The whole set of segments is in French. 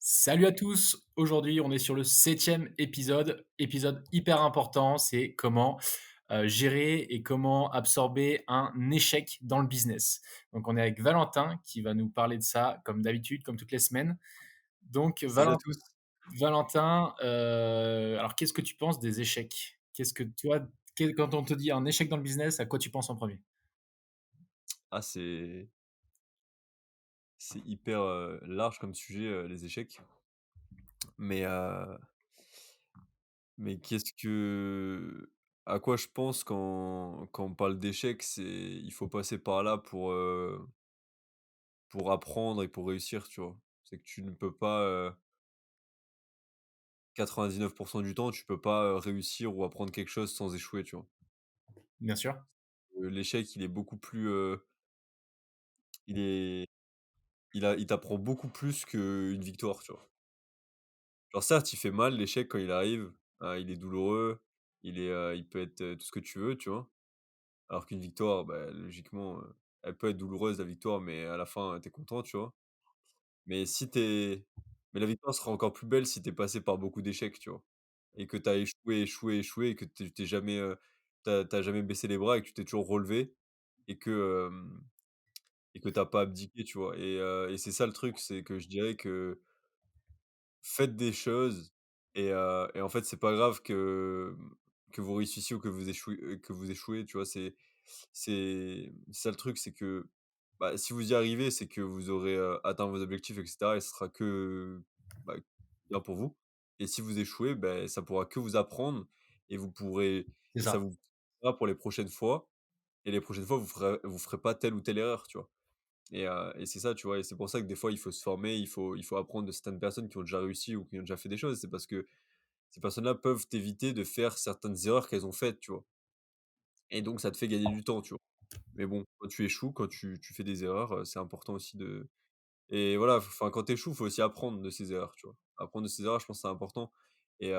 Salut à tous, aujourd'hui on est sur le septième épisode hyper important, c'est comment gérer et comment absorber un échec dans le business. Donc on est avec Valentin qui va nous parler de ça comme d'habitude, comme toutes les semaines. Donc Salut à tous. Valentin, alors qu'est-ce que tu penses des échecs? Qu'est-ce que tu vois, quand on te dit un échec dans le business, à quoi tu penses en premier? Ah, c'est hyper, large comme sujet, les échecs. Mais, qu'est-ce que à quoi je pense quand on parle d'échecs, c'est il faut passer par là pour apprendre et pour réussir, tu vois? C'est que tu ne peux pas, 99 du temps, tu peux pas, réussir ou apprendre quelque chose sans échouer, tu vois? Bien sûr, L'échec, il est beaucoup plus, il est il t'apprend beaucoup plus qu'une victoire, tu vois? Genre certes, il fait mal l'échec quand il arrive, il est douloureux, il peut être, tout ce que tu veux, tu vois? Alors qu'une victoire, bah, logiquement, elle peut être douloureuse la victoire, mais à la fin, tu es content, tu vois? Mais si tu mais la victoire sera encore plus belle si tu es passé par beaucoup d'échecs, tu vois? Et que tu as échoué, échoué, échoué et que tu jamais, tu jamais baissé les bras et que tu t'es toujours relevé et que tu as pas abdiqué, tu vois? Et c'est ça le truc, c'est que je dirais que faites des choses et en fait, c'est pas grave que vous réussissiez ou que vous échouez, tu vois? C'est ça le truc, c'est que, bah, si vous y arrivez, c'est que vous aurez, atteint vos objectifs et cetera et ce sera que, bah, bien pour vous et si vous échouez, beh, ça pourra que vous apprendre et vous pourrez c'est et ça ça. vous pour les prochaines fois et les prochaines fois, vous ferez pas telle ou telle erreur, tu vois? Et c'est ça, tu vois? Et c'est pour ça que des fois, il faut se former, il faut apprendre de certaines personnes qui ont déjà réussi ou qui ont déjà fait des choses. C'est parce que ces personnes-là peuvent t'éviter de faire certaines erreurs qu'elles ont faites, tu vois? Et donc ça te fait gagner du temps, tu vois? Mais bon, quand tu échoues, quand tu fais des erreurs, c'est important aussi de et voilà, enfin, quand tu échoues, faut aussi apprendre de ces erreurs, tu vois? Apprendre de ces erreurs, je pense que c'est important et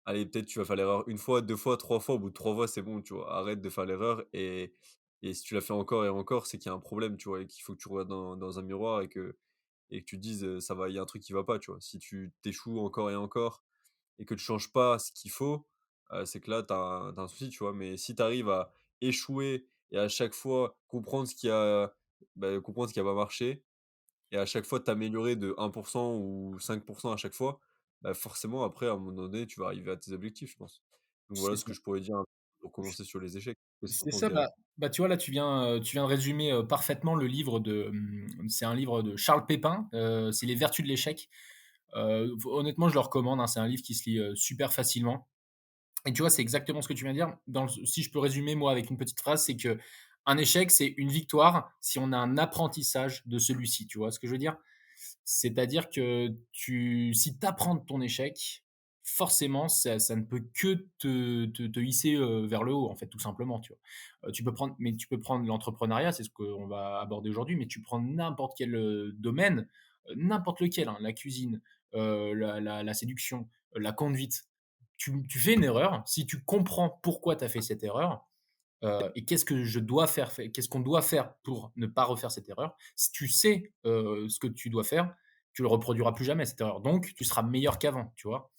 allez, peut-être tu vas faire l'erreur une fois, 2 fois, 3 fois, au bout de 3 fois, c'est bon, tu vois? Arrête de faire l'erreur et si tu la fais encore et encore, c'est qu'il y a un problème, tu vois? Et qu'il faut que tu regardes dans un miroir et que tu te dises, «Ça va, il y a un truc qui va pas», tu vois? Si tu t'échoues encore et encore et que tu changes pas ce qu'il faut, c'est que là, tu as un souci, tu vois? Mais si tu arrives à échouer et à chaque fois comprendre ce qui a pas marché et à chaque fois t'améliorer de 1 ou 5 à chaque fois, bah, forcément après à un moment donné, tu vas arriver à tes objectifs, je pense. Donc voilà C'est ce ça. que je pourrais dire pour commencer sur les échecs. Qu'est-ce que C'est tu en ça, dirais? tu vois, là, tu viens de résumer, parfaitement le livre c'est un livre de Charles Pépin, c'est «Les vertus de l'échec». Honnêtement, je le recommande, hein, c'est un livre qui se lit, super facilement et tu vois, c'est exactement ce que tu viens de dire. Si je peux résumer, moi, avec une petite phrase, c'est que un échec, c'est une victoire si on a un apprentissage de celui-ci, tu vois ce que je veux dire? C'est-à-dire que si tu apprends de ton échec, forcément, ça ne peut que te hisser, vers le haut, en fait, tout simplement, tu vois? Tu peux prendre l'entrepreneuriat, c'est ce qu'on va aborder aujourd'hui, mais tu prends n'importe quel, domaine, n'importe lequel, hein, la cuisine, la séduction, la conduite. Tu fais une erreur, si tu comprends pourquoi tu as fait cette erreur, et qu'est-ce qu'on doit faire pour ne pas refaire cette erreur? Si tu sais, ce que tu dois faire, tu le reproduiras plus jamais cette erreur. Donc tu seras meilleur qu'avant, tu vois?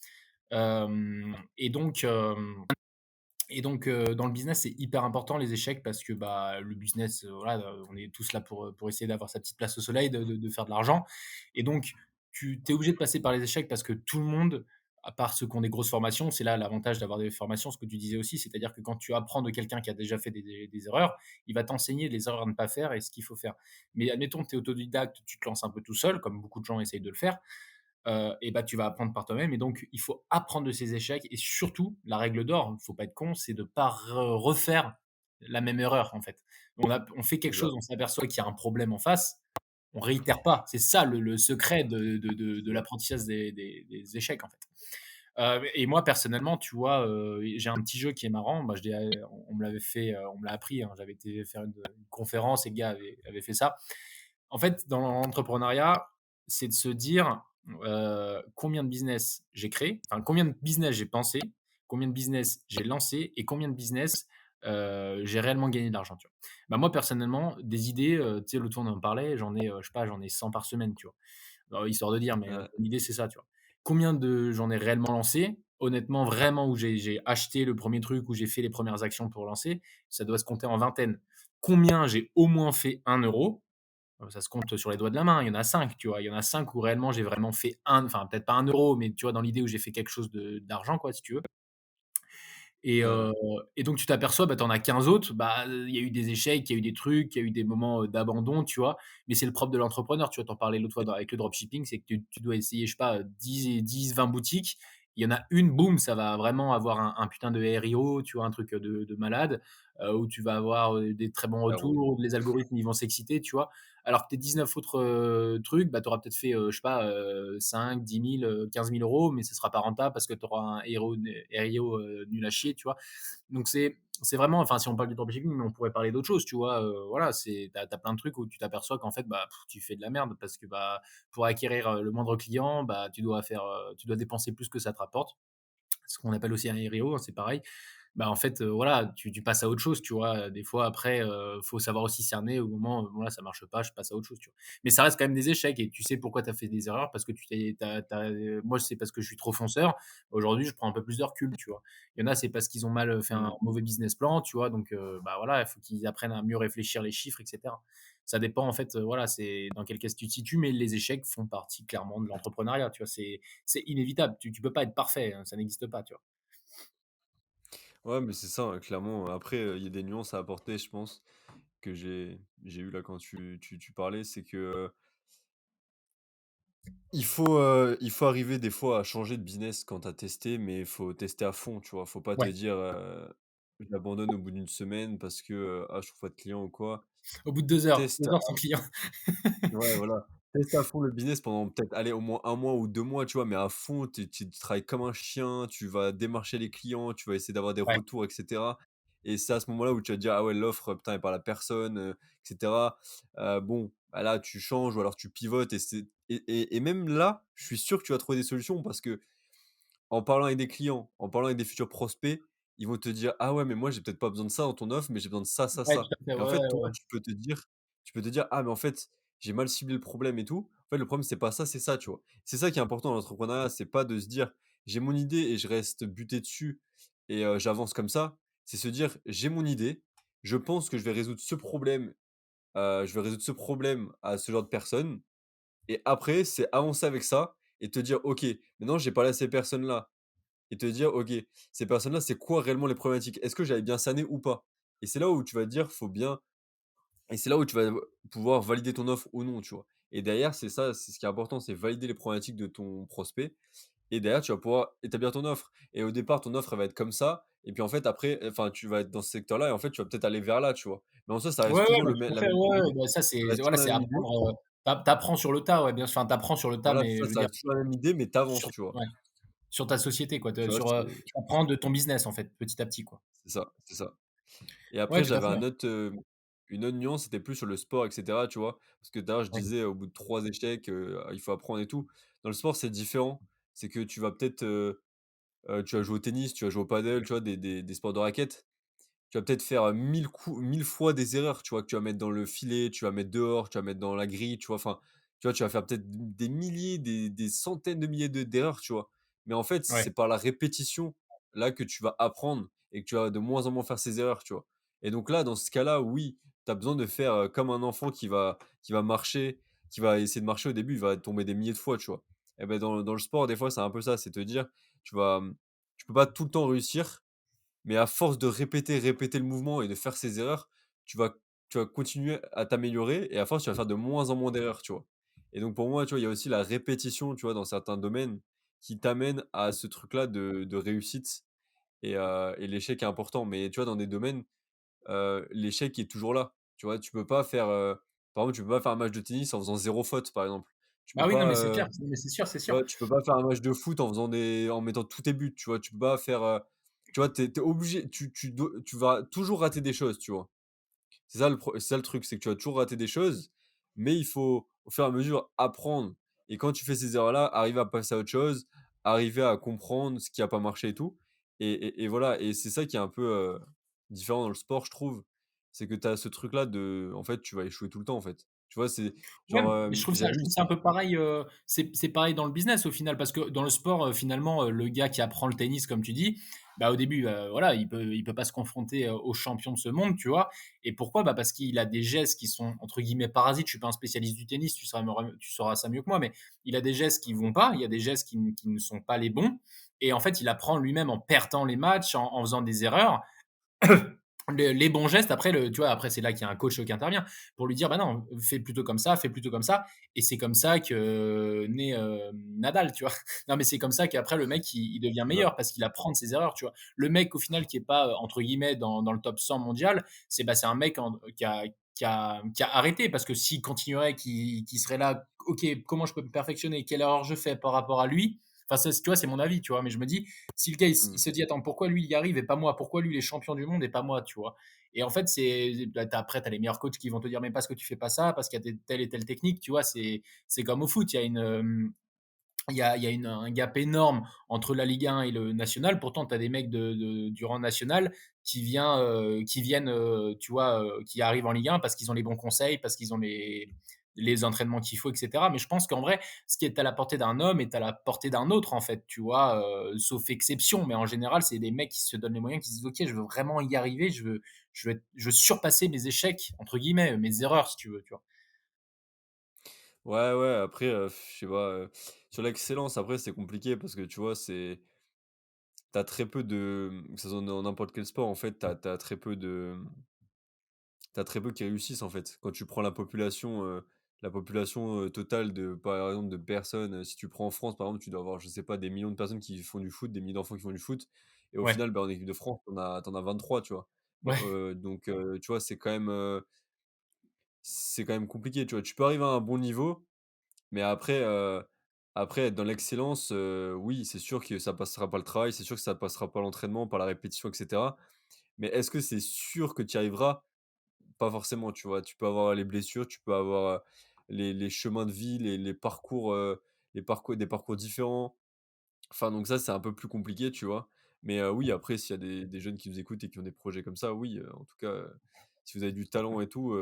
Hem et donc dans le business, c'est hyper important les échecs parce que, bah, le business, voilà, on est tous là pour essayer d'avoir sa petite place au soleil, de faire de l'argent et donc tu es obligé de passer par les échecs parce que tout le monde, à part ceux qui ont des grosses formations, c'est là l'avantage d'avoir des formations, ce que tu disais aussi, c'est-à-dire que quand tu apprends de quelqu'un qui a déjà fait des erreurs, il va t'enseigner les erreurs à ne pas faire et ce qu'il faut faire. Mais admettons que tu es autodidacte, tu te lances un peu tout seul, comme beaucoup de gens essayent de le faire, et bah, tu vas apprendre par toi-même et donc il faut apprendre de ses échecs et surtout, la règle d'or, il ne faut pas être con, c'est de ne pas refaire la même erreur, en fait. On fait quelque chose, Exact. on s'aperçoit qu'il y a un problème en face, on réitère pas. C'est ça le secret de C'est l'apprentissage des échecs, en fait. Et moi personnellement, tu vois, j'ai un petit jeu qui est marrant. Bah, on me l'avait fait, on me l'a appris, hein. J'avais été faire une conférence et le gars avait fait ça. En fait, dans l'entrepreneuriat, c'est de se dire, combien de business j'ai créé, enfin combien de business j'ai pensé, combien de business j'ai lancé et combien de business, j'ai réellement gagné de l'argent, tu vois? Bah, moi personnellement, des idées, tu sais, l'autre fois on en parlait, j'en ai, je sais pas, j'en ai 100 par semaine, tu vois? histoire de dire, mais Ouais, l'idée c'est ça, tu vois? Combien de j'en ai réellement lancé? Honnêtement, vraiment où j'ai acheté le premier truc, où j'ai fait les premières actions pour lancer, ça doit se compter en vingtaines. Combien j'ai au moins fait 1 €? Ça se compte sur les doigts de la main. Il y en a 5, tu vois? Il y en a 5 où réellement j'ai vraiment fait enfin peut-être pas 1 €, mais tu vois, dans l'idée où j'ai fait quelque chose d'argent quoi, si tu veux. Et ouais, heu et donc tu t'aperçois, bah, tu en as 15 autres, bah, il y a eu des échecs, il y a eu des trucs, il y a eu des moments, d'abandon, tu vois? Mais c'est le propre de l'entrepreneur, tu vois? Tu en parlais l'autre fois avec le dropshipping, c'est que tu dois essayer, je sais pas, 10-20 boutiques. Il y en a une, boum, ça va vraiment avoir un putain de RIO, tu vois? Un truc, de malade, où tu vas avoir, des très bons ouais, ouais. retours, les algorithmes, ils vont s'exciter, tu vois? Alors que tes 19 autres, trucs, bah, tu auras peut-être fait, je sais pas, 5-10 000, 15 000 €, mais ce sera pas rentable parce que tu auras un RIO, nul à chier, tu vois? Donc c'est vraiment, enfin, si on parle du dropshipping, mais on pourrait parler d'autres choses, tu vois? Voilà, tu as plein de trucs où tu t'aperçois qu'en fait, bah, tu fais de la merde parce que, bah, pour acquérir, le moindre client, bah, tu dois dépenser plus que ça te rapporte. Ce qu'on appelle aussi un RIO, hein, c'est pareil. Bah, en fait, voilà, tu passes à autre chose, tu vois? Des fois après, faut savoir aussi cerner au moment, voilà, ça marche pas, je passe à autre chose, tu vois? Mais ça reste quand même des échecs et tu sais pourquoi tu as fait des erreurs parce que moi, c'est parce que je suis trop fonceur. Aujourd'hui, je prends un peu plus de recul, tu vois? Il y en a, c'est parce qu'ils ont mal, fait un Mmh. mauvais business plan, tu vois? Donc bah, voilà, il faut qu'ils apprennent à mieux réfléchir les chiffres et cetera. Ça dépend en fait, voilà, c'est dans quelle case tu te situes, mais les échecs font partie clairement de l'entrepreneuriat, tu vois? C'est inévitable. Tu peux pas être parfait, hein, ça n'existe pas, tu vois? Ouais, mais c'est ça, hein, clairement. Après, il y a des nuances à apporter, je pense, que j'ai eu là quand tu parlais. C'est que, il faut arriver des fois à changer de business quand tu as testé, mais il faut tester à fond, tu vois? Faut pas te Ouais. dire, «J'abandonne au bout d'une semaine parce que, ah, je trouve pas de clients ou quoi». Au bout de 2 heures, Teste 2 heures sans client. Ouais, voilà. Teste à fond le business pendant peut-être, allez, au moins 1 mois ou 2 mois, tu vois? Mais à fond, tu travailles comme un chien, tu vas démarcher les clients, tu vas essayer d'avoir des Ouais. retours et cetera et c'est à ce moment-là où tu vas te dire: «Ah ouais, l'offre, putain, elle parle à personne», et cetera. Bon, bah, là, tu changes ou alors tu pivotes et c'est et même là, je suis sûr que tu vas trouver des solutions parce que en parlant avec des clients, en parlant avec des futurs prospects, ils vont te dire: «Ah ouais, mais moi, j'ai peut-être pas besoin de ça dans ton offre, mais j'ai besoin de ça, ça, Ouais, tout ça» à fait. et en Ouais, fait, ouais, toi, ouais. tu peux te dire: «Ah mais en fait, j'ai mal ciblé le problème et tout». En fait, le problème, c'est pas ça, c'est ça, tu vois? C'est ça qui est important dans l'entrepreneuriat, c'est pas de se dire: «J'ai mon idée et je reste buté dessus et j'avance comme ça». C'est se dire: «J'ai mon idée, je pense que je vais résoudre ce problème à ce genre de personne» et après, c'est avancer avec ça et te dire: «OK, maintenant j'ai parlé à ces personnes-là, et te dire: «OK, ces personnes-là, c'est quoi réellement les problématiques? Est-ce que j'avais bien cerné ou pas?» et c'est là où tu vas te dire: «Faut bien» et c'est là où tu vas pouvoir valider ton offre ou non, tu vois? Et derrière, c'est ça, c'est ce qui est important, c'est valider les problématiques de ton prospect et derrière, tu vas pouvoir établir ton offre et au départ, ton offre, elle va être comme ça et puis, en fait, après, enfin, tu vas être dans ce secteur-là et en fait, tu vas peut-être aller vers là, tu vois? Mais en soi, ça Ouais, reste ouais, toujours bah, le mê tout à la fait, même ouais, idée, ouais, bah, ça ça c'est reste voilà, toujours la c'est même idée. apprendre, tu sur le tas, ouais, bien sûr, enfin, tu sur le tas, Voilà, mais c'est je veux ça dire reste toujours la même idée, mais tu avances, sur tu vois? ouais, sur ta société quoi, Tu vois? tu apprends de ton business en fait, petit à petit quoi. C'est ça, c'est ça. Et Ouais, après, tout à j'avais fait, ouais. une autre nuance, c'était plus sur le sport et cetera, tu vois? Parce que d'ailleurs, je Ouais, disais au bout de 3 échecs, il faut apprendre et tout. Dans le sport, c'est différent. C'est que tu vas peut-être, tu vas jouer au tennis, tu vas jouer au paddle, tu vois? Des sports de raquettes. Tu vas peut-être faire, 1000 fois des erreurs, tu vois? Que tu vas mettre dans le filet, tu vas mettre dehors, tu vas mettre dans la grille, tu vois? Enfin, tu vois? Tu vas faire peut-être des milliers, des centaines de milliers d'erreurs, tu vois? Mais en fait, ouais. c'est par la répétition, là, que tu vas apprendre et que tu vas de moins en moins faire ces erreurs, tu vois? Et donc là, dans ce cas-là, oui, tu as besoin de faire, comme un enfant qui va marcher, qui va essayer de marcher au début, il va tomber des milliers de fois, tu vois? Et ben dans le sport, des fois, c'est un peu ça, c'est te dire, tu peux pas tout le temps réussir, mais à force de répéter, répéter le mouvement et de faire ces erreurs, tu vas tu vas continuer à t'améliorer et à force, tu vas faire de moins en moins d'erreurs, tu vois? Et donc pour moi, tu vois, il y a aussi la répétition, tu vois, dans certains domaines qui t'amène à ce truc-là de réussite et l'échec est important. Mais tu vois, dans des domaines, l'échec est toujours là, tu vois? Tu peux pas faire, par exemple, tu peux pas faire un match de tennis en faisant zéro faute, par exemple. Tu Bah peux oui, non, pas, mais c'est clair, mais c'est sûr, c'est tu sûr. vois, tu peux pas faire un match de foot en mettant tous tes buts, tu vois? Tu peux pas faire, tu vois, tu es obligé, tu vas toujours rater des choses, tu vois? C'est ça le truc, c'est que tu vas toujours rater des choses, mais il faut, au fur et à mesure, apprendre et quand tu fais ces erreurs-là, arriver à passer à autre chose, arriver à comprendre ce qui a pas marché et tout et voilà et c'est ça qui est un peu, différent dans le sport, je trouve. C'est que tu as ce truc-là de en fait, tu vas échouer tout le temps, en fait. Tu vois? C'est Ouais, genre, mais j'avais je vu trouve ça un peu pareil, c'est pareil dans le business au final parce que dans le sport, finalement, le gars qui apprend le tennis comme tu dis, bah, au début, voilà, il peut pas se confronter, aux champions de ce monde, tu vois? Et pourquoi? Bah, parce qu'il a des gestes qui sont entre guillemets «parasites». Je suis pas un spécialiste du tennis, tu sauras ça mieux que moi, mais il a des gestes qui vont pas, il y a des gestes qui ne sont pas les bons et en fait, il apprend lui-même en perdant les matchs, en faisant des erreurs les bons gestes, après, tu vois, après, c'est là qu'il y a un coach qui intervient pour lui dire, bah non, fais plutôt comme ça, fais plutôt comme ça. Et c'est comme ça que naît Nadal, tu vois. Non, mais c'est comme ça qu'après, le mec, il devient c'est ça. meilleur parce qu'il apprend de ses erreurs, tu vois. Le mec, au final, qui est pas, entre guillemets, dans le top 100 mondial, c'est un mec qui a arrêté parce que s'il continuerait, qui serait là, ok, comment je peux me perfectionner, quelle erreur je fais par rapport à lui. Enfin, tu vois, c'est mon avis, tu vois, mais je me dis, si le gars, il Mmh. se dit: «Attends, pourquoi lui, il y arrive et pas moi? Pourquoi lui, il est champion du monde et pas moi?» tu vois? Et en fait, bah, après, tu as les meilleurs coachs qui vont te dire: «Mais parce que tu fais pas ça, parce qu'il y a telle et telle technique», tu vois? C'est comme au foot, il y a il y a un gap énorme entre la Ligue 1 et le national. Pourtant, tu as des mecs du rang national qui viennent, tu vois, qui arrivent en Ligue 1 parce qu'ils ont les bons conseils, parce qu'ils ont les entraînements qu'il faut, et cetera. Mais je pense qu'en vrai, ce qui est à la portée d'un homme est à la portée d'un autre, en fait, tu vois, sauf exception. Mais en général, c'est des mecs qui se donnent les moyens, qui se disent: «OK, je veux vraiment y arriver, je veux surpasser mes échecs», entre guillemets, mes erreurs, si tu veux, tu vois? Ouais, ouais, après, je sais pas, sur l'excellence, après, c'est compliqué parce que, tu vois, t'as très peu de, que ça soit dans n'importe quel sport, en fait, t'as très peu de, t'as très peu qui réussissent, en fait. Quand tu prends la population, totale de, par exemple, de personnes, si tu prends en France, par exemple, tu dois avoir, je sais pas, des millions de personnes qui font du foot, des milliers d'enfants qui font du foot et au Ouais, final, bah, en équipe de France, tu en as 23, tu vois? ouais, Donc tu vois, c'est quand même compliqué, tu vois? Tu peux arriver à un bon niveau, mais après être dans l'excellence, oui, c'est sûr que ça passera par le travail, c'est sûr que ça passera par l'entraînement, par la répétition et cetera. Mais est-ce que c'est sûr que tu y arriveras? Pas forcément, tu vois? Tu peux avoir les blessures, tu peux avoir, les chemins de vie, des parcours différents. Enfin, donc ça, c'est un peu plus compliqué, tu vois? Mais oui, après, s'il y a des jeunes qui nous écoutent et qui ont des projets comme ça, oui, en tout cas, si vous avez du talent et tout,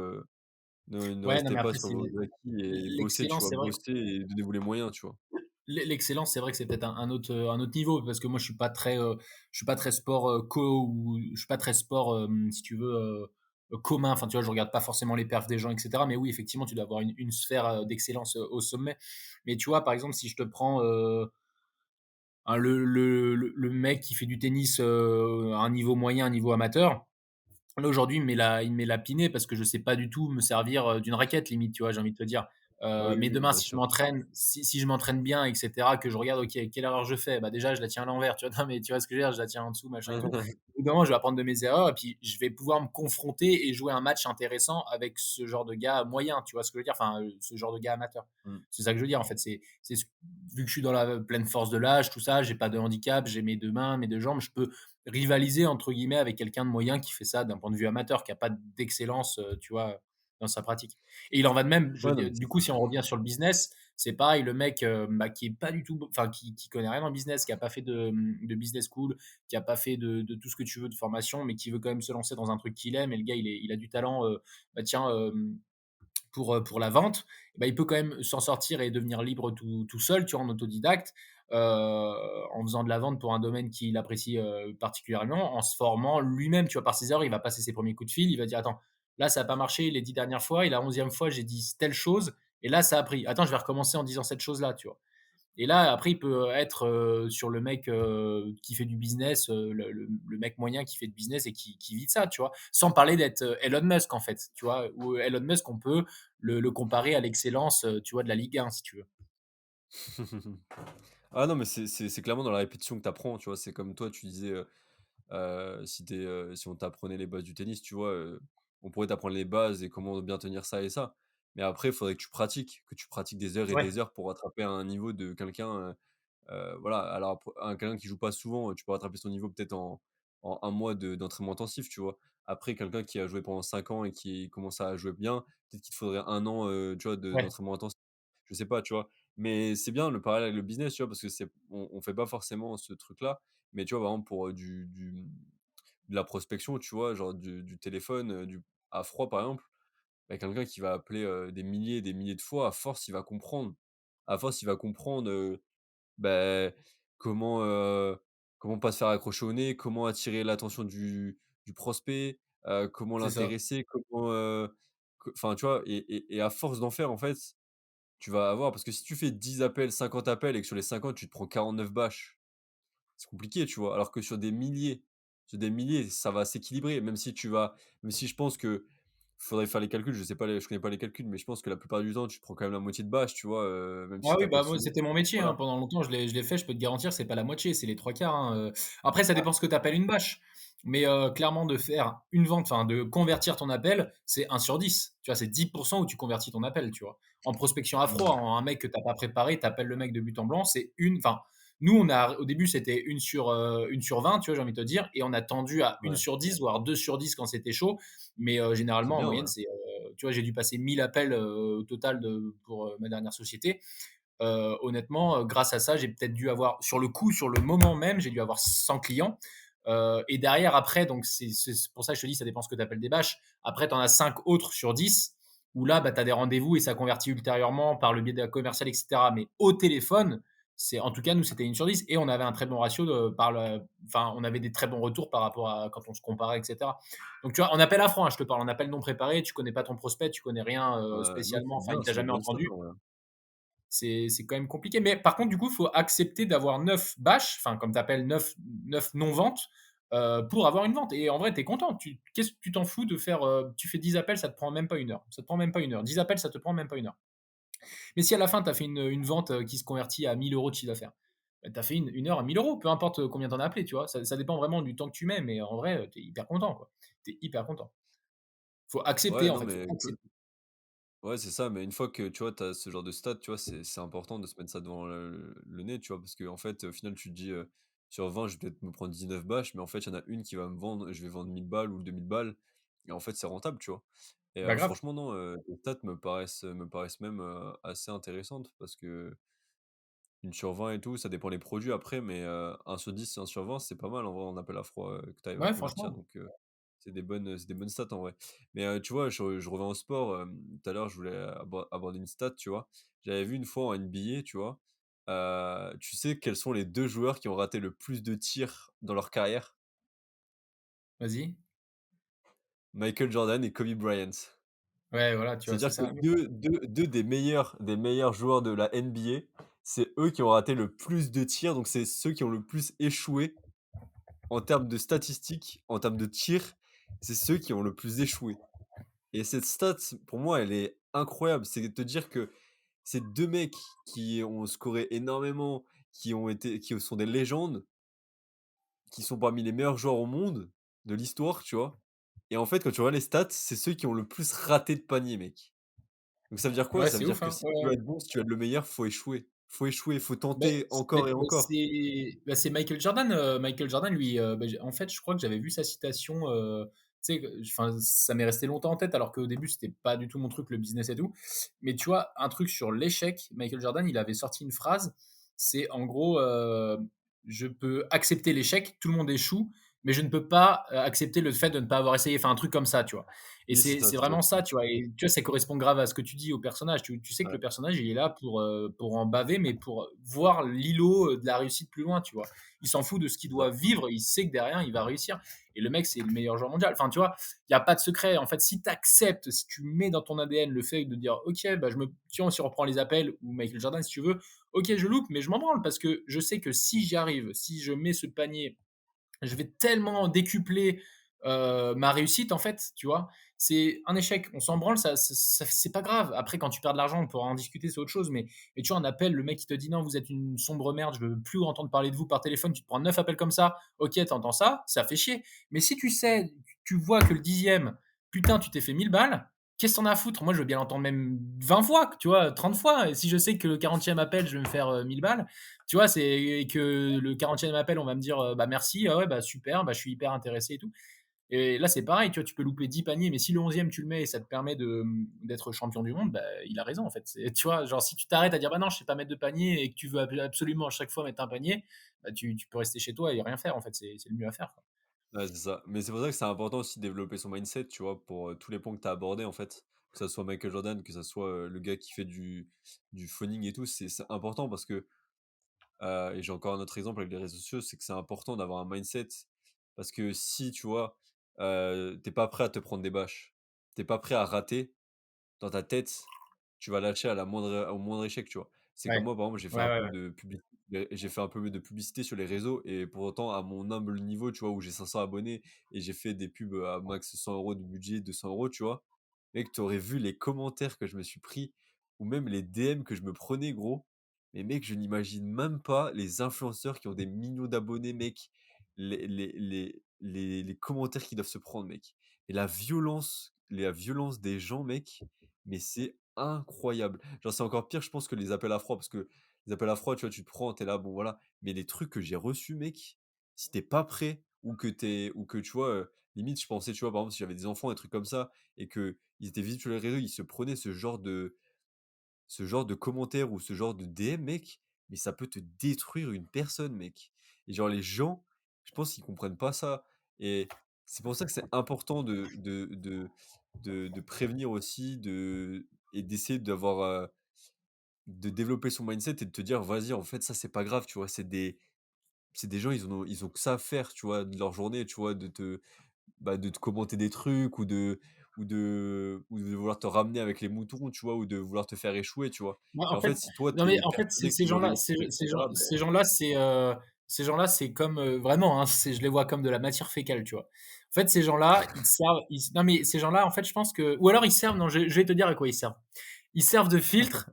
ne ouais, non, restez mais pas après, sur c'est vos acquis et bossez, tu l'excellence, vois? c'est vrai. Bossez et donnez-vous les moyens, tu vois? L'excellence, c'est vrai que c'est peut-être un autre niveau parce que moi, je suis pas très sport, ou je suis pas très sport, si tu veux, commun. Enfin, tu vois, je regarde pas forcément les perfs des gens, et cetera. Mais oui, effectivement, tu dois avoir une sphère, d'excellence, au sommet. Mais tu vois, par exemple, si je te prends, le mec qui fait du tennis, à un niveau moyen, un niveau amateur, là, aujourd'hui, il me met la pinée parce que je sais pas du tout me servir, d'une raquette limite, tu vois? J'ai envie de te dire. Oui, Mais oui, demain, bien sûr. si je m'entraîne bien et cetera, que je regarde, OK, quelle erreur je fais? Bah, déjà, je la tiens à l'envers, tu vois? Non, mais tu vois ce que je veux dire? Je la tiens en dessous, machin et tout. Au bout d'un moment, je vais apprendre de mes erreurs et puis je vais pouvoir me confronter et jouer un match intéressant avec ce genre de gars moyen, tu vois ce que je veux dire? Enfin, ce genre de gars amateur. Mmh. C'est ça que je veux dire, en fait. C'est ce Vu que je suis dans la pleine force de l'âge, tout ça, j'ai pas de handicap, j'ai mes 2 mains, mes 2 jambes, je peux rivaliser entre guillemets avec quelqu'un de moyen qui fait ça d'un point de vue amateur, qui a pas d'excellence, tu vois, dans sa pratique. Et il en va de même, Ouais, non, mais du coup, si on revient sur le business, c'est pareil, le mec, bah, qui est pas du tout, enfin, qui connaît rien en business, qui a pas fait de business school, qui a pas fait de tout ce que tu veux de formation, mais qui veut quand même se lancer dans un truc qu'il aime et le gars, il a du talent, bah, tiens, pour la vente, bah, il peut quand même s'en sortir et devenir libre tout seul, tu vois, en autodidacte, en faisant de la vente pour un domaine qu'il apprécie, particulièrement, en se formant lui-même, tu vois, par ses heures. Il va passer ses premiers coups de fil, il va dire: «Attends, là, ça a pas marché les 10 dernières fois et la 11e fois, j'ai dit telle chose et là, ça a pris. Attends, je vais recommencer en disant cette chose-là», tu vois? Et là, après, il peut être, sur le mec, qui fait du business, le mec moyen qui fait du business et qui vit de ça, tu vois? Sans parler d'être, Elon Musk, en fait, tu vois? Ou Elon Musk, on peut le comparer à l'excellence, tu vois, de la Ligue 1, si tu veux. Ah non, mais c'est clairement dans la répétition que tu apprends, tu vois? C'est comme toi, tu disais, si on t'apprenait les bases du tennis, tu vois? On pourrait t'apprendre les bases et comment bien tenir ça et ça. Mais après, il faudrait que tu pratiques des heures et Ouais, des heures pour rattraper un niveau de quelqu'un, voilà. Alors quelqu'un qui joue pas souvent, tu peux rattraper son niveau peut-être en 1 mois d'entraînement intensif, tu vois? Après quelqu'un qui a joué pendant 5 ans et qui commence à jouer bien, peut-être qu'il te faudrait 1 an, tu vois, ouais, d'entraînement intensif. Je sais pas, tu vois? Mais c'est bien le parallèle avec le business, tu vois? Parce que on fait pas forcément ce truc-là. Mais tu vois, par exemple, pour, de la prospection, tu vois? Genre du téléphone, à froid, par exemple. bah, quelqu'un qui va appeler, des milliers et des milliers de fois, à force, il va comprendre. À force, il va comprendre, bah, comment, comment pas se faire accrocher au nez, comment attirer l'attention du prospect, comment C'est ça. l'intéresser, comment, enfin, tu vois? Et à force d'en faire, en fait, tu vas avoir parce que si tu fais 10 appels, 50 appels et que sur les 50 tu te prends 49 bâches, c'est compliqué, tu vois? Alors que sur des milliers, ça va s'équilibrer, même si je pense que faudrait faire les calculs, je sais pas je connais pas les calculs, mais je pense que la plupart du temps, tu te prends quand même la moitié de bâches, tu vois? Même Ah si tu oui, appelles bah, moi, souvent. c'était mon métier, hein, Voilà. pendant longtemps, je l'ai fait, je peux te garantir, c'est pas la moitié, c'est les 3/4, hein, après ça dépend ce que tu appelles une bâche, mais clairement de faire une vente, enfin de convertir ton appel, c'est 1/10. Tu vois? C'est 10 où tu convertis ton appel, tu vois? En prospection à froid, Mmh. en un mec que tu as pas préparé, tu appelles le mec de but en blanc, c'est une enfin, nous on a au début c'était 1/20, tu vois? J'ai envie de te dire et on a tendu à une Ouais. sur 10, voire 2/10 quand c'était chaud, mais C'est généralement en bien, moyenne ouais. c'est, tu vois? J'ai dû passer 1000 appels, au total pour, ma dernière société. Honnêtement, grâce à ça, j'ai peut-être dû avoir sur le coup, sur le moment même, j'ai dû avoir 100 clients. Et derrière, après, donc c'est pour ça que je te dis, ça dépend ce que tu appelles des bâches. Après, tu en as 5 autres sur 10 où là, bah, tu as des rendez-vous et ça convertit ultérieurement par le biais d'un commercial, et cetera. Mais au téléphone, c'est en tout cas, nous, c'était 1/10 et on avait un très bon ratio enfin, on avait des très bons retours par rapport à quand on se comparait, et cetera. Donc, tu vois, en appel à franc, hein, je te parle, en appel non préparé, tu connais pas ton prospect, tu connais rien Non, spécialement, c'est enfin, bien, il t'a c'est des jamais bonnes stats, entendu. en vrai. C'est quand même compliqué. Mais par contre, du coup, il faut accepter d'avoir 9 bâches, enfin, comme tu appelles 9 non-ventes, pour avoir une vente. Et en vrai, tu es content. Qu'est-ce que tu t'en fous de faire, tu fais 10 appels, ça te prend même pas une heure. Ça te prend même pas une heure. 10 appels, ça te prend même pas une heure. Mais si à la fin, tu as fait une vente qui se convertit à 1 000 € de chiffre d'affaires, bah, tu as fait une heure à 1 000 €, peu importe combien tu en as appelé, tu vois. Ça dépend vraiment du temps que tu mets, mais en vrai, tu es hyper content, quoi. Tu es hyper content. Faut accepter, Ouais, en non, fait, faut mais écoute, accepter. ouais, c'est ça, mais une fois que, tu vois, tu as ce genre de stats, tu vois, c'est important de se mettre ça devant le nez, tu vois? Parce qu'en fait, au final, tu te dis, sur 20 je vais peut-être me prendre 19 bâches, mais en fait, il y en a une qui va me vendre je vais vendre 1000 balles ou 2000 balles et en fait, c'est rentable, tu vois? Et Bah, grave. franchement, non, les stats me paraissent même, assez intéressantes parce que 1/20 et tout, ça dépend les produits après, mais 1/10 et 1/20, c'est pas mal en vrai en appel à froid, que tu arrives à Ouais, convertir franchement. donc c'est des bonnes stats en vrai. Mais tu vois, je reviens au sport, tout à l'heure, je voulais aborder une stat, tu vois? J'avais vu une fois en NBA, tu vois? Tu sais quels sont les 2 joueurs qui ont raté le plus de tirs dans leur carrière? Vas-y. Michael Jordan et Kobe Bryant. Ouais, voilà, tu vois, c'est C'est-à-dire que ça. deux des meilleurs joueurs de la NBA, c'est eux qui ont raté le plus de tirs, donc c'est ceux qui ont le plus échoué en termes de statistiques, en termes de tirs, c'est ceux qui ont le plus échoué et cette stat, pour moi, elle est incroyable. C'est de te dire que ces 2 mecs qui ont scoré énormément, qui sont des légendes, qui sont parmi les meilleurs joueurs au monde de l'histoire, tu vois? Et en fait, quand tu vois les stats, c'est ceux qui ont le plus raté de panier, mec. Donc ça veut dire quoi? Ouais, Ça veut c'est dire ouf, que hein. si Ouais, tu ouais. veux être bon, si tu veux être le meilleur, faut échouer. Faut échouer, faut Beh, tenter c encore et mais encore. c'est Michael Jordan, lui, bah, j'ai en fait, je crois que j'avais vu sa citation, tu sais, enfin, ça m'est resté longtemps en tête alors qu'au début, c'était pas du tout mon truc, le business et tout. Mais tu vois, un truc sur l'échec, Michael Jordan, il avait sorti une phrase, c'est en gros, «Je peux accepter l'échec, tout le monde échoue, mais je ne peux pas, accepter le fait de ne pas avoir essayé». Enfin, un truc comme ça, tu vois? Et Oui, c'est ça, c'est ça doit vraiment être ça. ça, tu vois? Et tu vois, ça correspond grave à ce que tu dis au personnage. Tu sais que Ouais, le personnage, il est là pour en baver, mais pour voir l'îlot, de la réussite plus loin, tu vois? Il s'en fout de ce qu'il c'est ça. doit vivre, il sait que derrière, il va réussir et le mec, c'est le meilleur joueur mondial. Enfin, tu vois? Il y a pas de secret. En fait, si tu acceptes, si tu mets dans ton ADN le fait de dire: «OK, bah, tu vois, si on reprend les appels ou Michael Jordan, si tu veux, OK, je loupe, mais je m'en branle parce que je sais que si j'y arrive, si je mets ce panier je vais tellement décupler, ma réussite en fait, tu vois? C'est un échec, on s'en branle, c'est pas grave. Après quand tu perds de l'argent, on pourra en discuter, c'est autre chose, mais tu vois, un appel, le mec qui te dit: «Non, vous êtes une sombre merde, je veux plus entendre parler de vous par téléphone», tu te prends 9 appels comme ça, OK, tu entends ça, ça fait chier. Mais si tu sais, tu vois que le 10e, putain, tu t'es fait 1 000 balles, qu'est-ce que tu en as à foutre? Moi, je veux bien l'entendre même 20 fois, tu vois? 30 fois et si je sais que le 40e appel, je vais me faire, 1 000 balles, tu vois, c'est et que le 40e appel, on va me dire, bah, merci, ah ouais, bah, super, bah, je suis hyper intéressé et tout. Et là, c'est pareil, tu vois, tu peux louper 10 paniers, mais si le 11e tu le mets et ça te permet d'être champion du monde, bah, il a raison, en fait. Tu vois, genre, si tu t'arrêtes à dire, bah non, je sais pas mettre de panier et que tu veux absolument à chaque fois mettre un panier, bah, tu peux rester chez toi et rien faire, en fait. C'est le mieux à faire, quoi. Ouais, c'est ça. Mais c'est pour ça que c'est important aussi de développer son mindset, tu vois? Pour, tous les points que tu as abordés, en fait. que ça soit Michael Jordan, que ça soit, le gars qui fait du phoning et tout, c'est important parce que, et j'ai encore un autre exemple avec les réseaux sociaux, c'est que c'est important d'avoir un mindset parce que si, tu vois, tu pas prêt à te prendre des bâches, t'es pas prêt à rater, dans ta tête, tu vas lâcher à la moindre au moindre échec, tu vois? C'est comme Ouais. moi, par exemple, Ouais, ouais, ouais. j'ai fait un peu de publicité sur les réseaux et pour autant, à mon humble niveau, tu vois, où j'ai 500 abonnés et j'ai fait des pubs à max 100 € de budget, 200 €, tu vois? Mec, tu aurais vu les commentaires que je me suis pris ou même les DM que je me prenais, gros. Mais mec, je n'imagine même pas les influenceurs qui ont des millions d'abonnés, mec, les commentaires qu'ils doivent se prendre, mec et la violence des gens, mec, mais c'est incroyable. Genre, c'est encore pire, je pense, que les appels à froid, parce que les appels à froid, tu vois, tu te prends, t'es là, bon, voilà. Mais les trucs que j'ai reçus, mec, si t'es pas prêt ou que, tu vois, limite, je pensais, tu vois, par exemple, si j'avais des enfants, des trucs comme ça et qu'ils étaient visibles sur les réseaux, ils se prenaient ce genre de commentaires ou ce genre de DM, mec, mais ça peut te détruire une personne, mec. Et genre, les gens, je pense qu'ils comprennent pas ça. Et c'est pour ça que c'est important de prévenir aussi, et d'essayer de développer son mindset et de te dire, vas-y, en fait, ça, c'est pas grave, tu vois. C'est des gens, ils ont que ça à faire, tu vois, de leur journée, tu vois, de te commenter des trucs ou de vouloir te ramener avec les moutons, tu vois? Ou de vouloir te faire échouer, tu vois? Moi, Et en en fait fait, si toi, non, tu mais es en fait, persuadé qu'ils vont réussir et cetera, beh ces gens-là, c'est comme, vraiment, hein, c'est je les vois comme de la matière fécale, tu vois? En fait, ces gens-là, ils servent ils non, mais ces gens-là, en fait, je pense que ou alors ils servent non, je vais te dire à quoi ils servent. Ils servent de filtre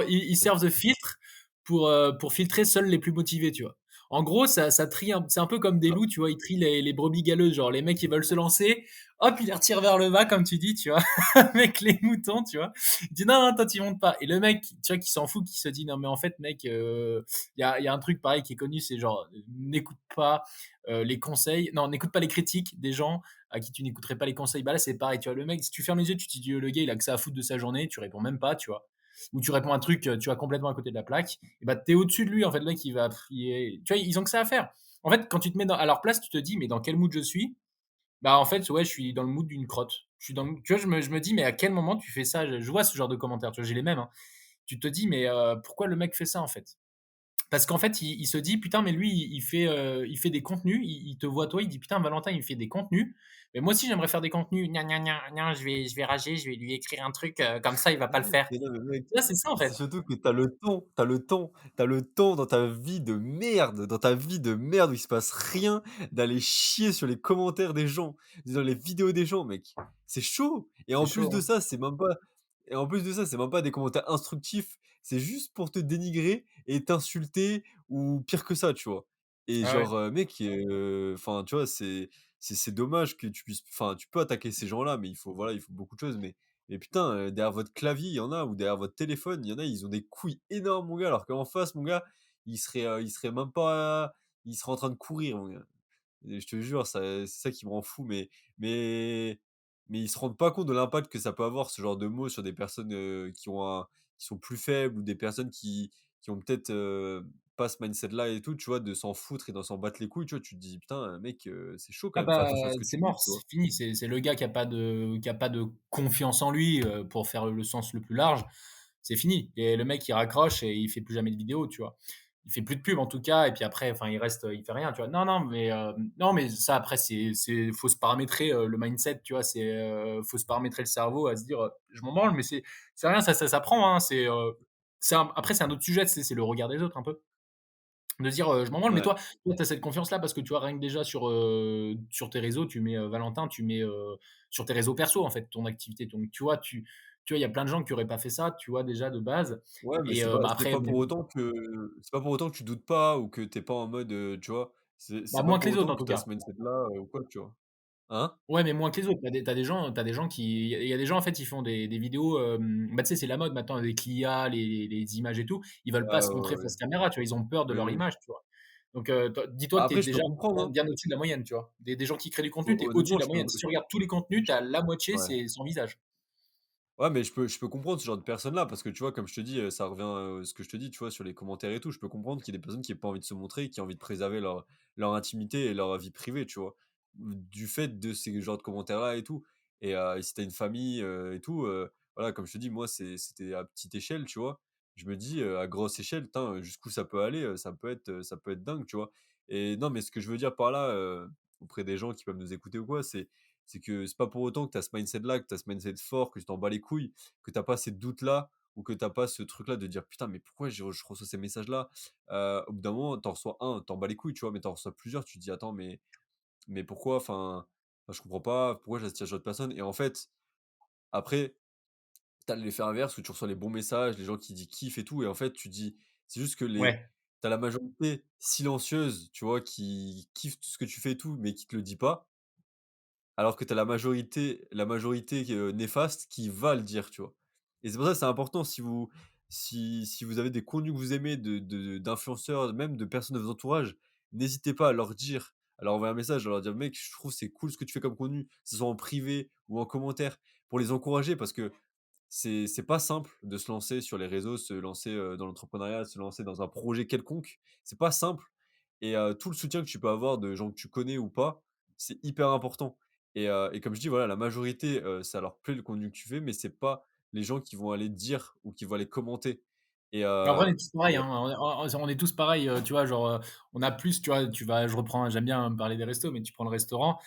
ils servent de filtre pour filtrer seuls les plus motivés, tu vois? En gros, ça trie un c'est un peu comme des loups, tu vois? Ils trient les brebis galeuses, genre les mecs, ils veulent se lancer, hop, ils les retirent vers le bas, comme tu dis, tu vois? Avec les moutons, tu vois? Il dit: «Non, non, toi, tu montes pas» et le mec, tu vois, qui s'en fout, qui se dit: «Non, mais en fait, mec, il y a un truc pareil qui est connu, c'est genre, n'écoute pas, les conseils non, n'écoute pas les critiques des gens à qui tu n'écouterais pas les conseils». Bah, là, c'est pareil, tu vois? Le mec, si tu fermes les yeux, tu te dis: «Le gars, il a que ça à foutre de sa journée», tu réponds même pas, tu vois? Ou tu réponds un truc, tu vois, complètement à côté de la plaque et bah, tu es au-dessus de lui, en fait. Le mec, il va tu vois, ils ont que ça à faire. En fait, quand tu te mets à leur place, tu te dis: «Mais dans quel mood je suis?» Bah, en fait, ouais, je suis dans le mood d'une crotte. Je suis dans le tu vois, je me dis: «Mais à quel moment tu fais ça?» Je vois ce genre de commentaires, tu vois? J'ai les mêmes, hein. Tu te dis: «Mais pourquoi le mec fait ça, en fait?» Parce qu'en fait, il se dit: «Putain, mais lui, il fait des contenus, il te voit toi, il dit: "Putain, Valentin, il fait des contenus, mais moi aussi j'aimerais faire des contenus, gna gna gna gna, je vais rager, je vais lui écrire un truc, comme ça il va pas le faire"». mais non, mais mec, Tu vois, c'est ça, en c'est fait. surtout que t'as le temps dans ta vie de merde où il se passe rien, d'aller chier sur les commentaires des gens, dans les vidéos des gens, mec. C'est chaud et C'est en plus chaud, de hein. ça, c'est même pas des commentaires instructifs, c'est juste pour te dénigrer et t'insulter ou pire que ça, tu vois? Et Ah ouais. genre, mec, enfin, tu vois, c'est dommage que tu puisses enfin, tu peux attaquer ces gens-là, mais il faut beaucoup de choses, mais putain, derrière votre clavier, il y en a ou derrière votre téléphone, il y en a, ils ont des couilles énormes, mon gars, alors qu'en face, mon gars, il serait même pas il serait en train de courir, mon gars. Et je te jure, c'est ça qui me rend fou, mais mais ils se rendent pas compte de l'impact que ça peut avoir, ce genre de mots sur des personnes, qui sont plus faibles ou des personnes qui ont peut-être, pas ce mindset-là et tout, tu vois? De s'en foutre et de s'en battre les couilles, tu vois? Tu te dis: «Putain, mec, c'est chaud quand Ah même, fais bah, attention à ce que c'est tu dis», mort, tu vois? c'est fini, c'est le gars qui a pas de confiance en lui, pour faire le sens le plus large, c'est fini et le mec il raccroche et il fait plus jamais de vidéos, tu vois? Il fait plus de pub en tout cas et puis après enfin il reste, il fait rien, tu vois? Non, non, mais non, mais ça après c'est faut se paramétrer, le mindset, tu vois? Faut se paramétrer le cerveau à se dire, «Je m'en branle», mais c'est rien, ça s'apprend, hein, après c'est un autre sujet, c'est le regard des autres un peu. De dire, «Je m'en branle», mais Ouais. toi, tu as cette confiance-là parce que tu vois, rien que déjà sur tes réseaux, tu mets, Valentin, tu mets, sur tes réseaux perso, en fait, ton activité. Donc tu vois, il y a plein de gens qui auraient pas fait ça, tu vois, déjà de base Ouais, mais et c'est pas bah, c'est après, pas bon, pour autant que c'est pas pour autant que tu doutes pas ou que tu es pas en mode, tu vois? C'est bah, pas moins pour que les autres, autant en que tout tu as cas. ce mindset-là, ou quoi, tu vois? Hein? Ouais, mais moins que les autres. Tu as des gens qui il y a des gens, en fait, ils font des vidéos, bah, tu sais, c'est la mode maintenant avec l'IA, les images et tout. Ils veulent pas Ouais, se ouais, montrer ouais. face caméra, tu vois? Ils ont peur de Oui, leur oui. image, tu vois? Donc, toi dis-toi Bah, que tu es après, je peux déjà comprendre, bien hein. bien au-dessus de la moyenne, tu vois? Des gens qui créent du contenu, tu es au-dessus Honnêtement, de la moyenne. Si tu regardes tous les contenus, tu as la moitié, ouais. c'est son visage. Ouais, mais je peux comprendre ce genre de personnes-là parce que, tu vois, comme je te dis, ça revient, ce que je te dis, tu vois, sur les commentaires et tout. Je peux comprendre qu'il y ait des personnes qui aient pas envie de se montrer, qui ont envie de préserver leur intimité et leur vie privée, tu vois? Du fait de ces genres de commentaires-là et tout et si tu une famille, et tout, voilà, comme je te dis, moi, c'était à petite échelle, tu vois? Je me dis, à grosse échelle, putain, jusqu'où ça peut aller, ça peut être dingue, tu vois? Et non, mais ce que je veux dire par là, auprès des gens qui peuvent nous écouter ou quoi, c'est que c'est pas pour autant que tu as ce mindset-là, que tu as ce mindset fort, que tu t'en bats les couilles, que tu as pas ces doutes-là ou que tu as pas ce truc-là de dire: «Putain, mais pourquoi je reçois ces messages-là?» Au bout d'un moment, tu en reçois un, tu t'en bats les couilles, tu vois? Mais tu en reçois plusieurs, tu te dis: «Attends, mais pourquoi? Enfin, je comprends pas, pourquoi j'attire ce genre de personnes?» Et en fait, après, tu as l'effet inverse où tu reçois les bons messages, les gens qui kiffent et tout et en fait, tu dis c'est juste que Ouais. tu as la majorité silencieuse, tu vois, qui kiffe tout ce que tu fais et tout, mais qui te le dit pas. Alors que tu as la majorité néfaste qui va le dire, tu vois? Et c'est pour ça que c'est important si vous avez des contenus que vous aimez d'influenceurs, même de personnes de votre entourage, n'hésitez pas à leur dire, à leur envoyer un message, à leur dire: «Mec, je trouve c'est cool ce que tu fais comme contenu», que ce soit en privé ou en commentaire, pour les encourager parce que c'est pas simple de se lancer sur les réseaux, se lancer, dans l'entrepreneuriat, se lancer dans un projet quelconque. C'est pas simple et tout le soutien que tu peux avoir de gens que tu connais ou pas, c'est hyper important et comme je dis, voilà, la majorité, ça leur plaît le contenu que tu fais, mais c'est pas les gens qui vont aller dire ou qui vont aller commenter et Après, heu on est tous pareils, hein, on est tous pareils, tu vois? Genre, on a plus, tu vois? Je reprends, j'aime bien parler des restos, mais tu prends le restaurant,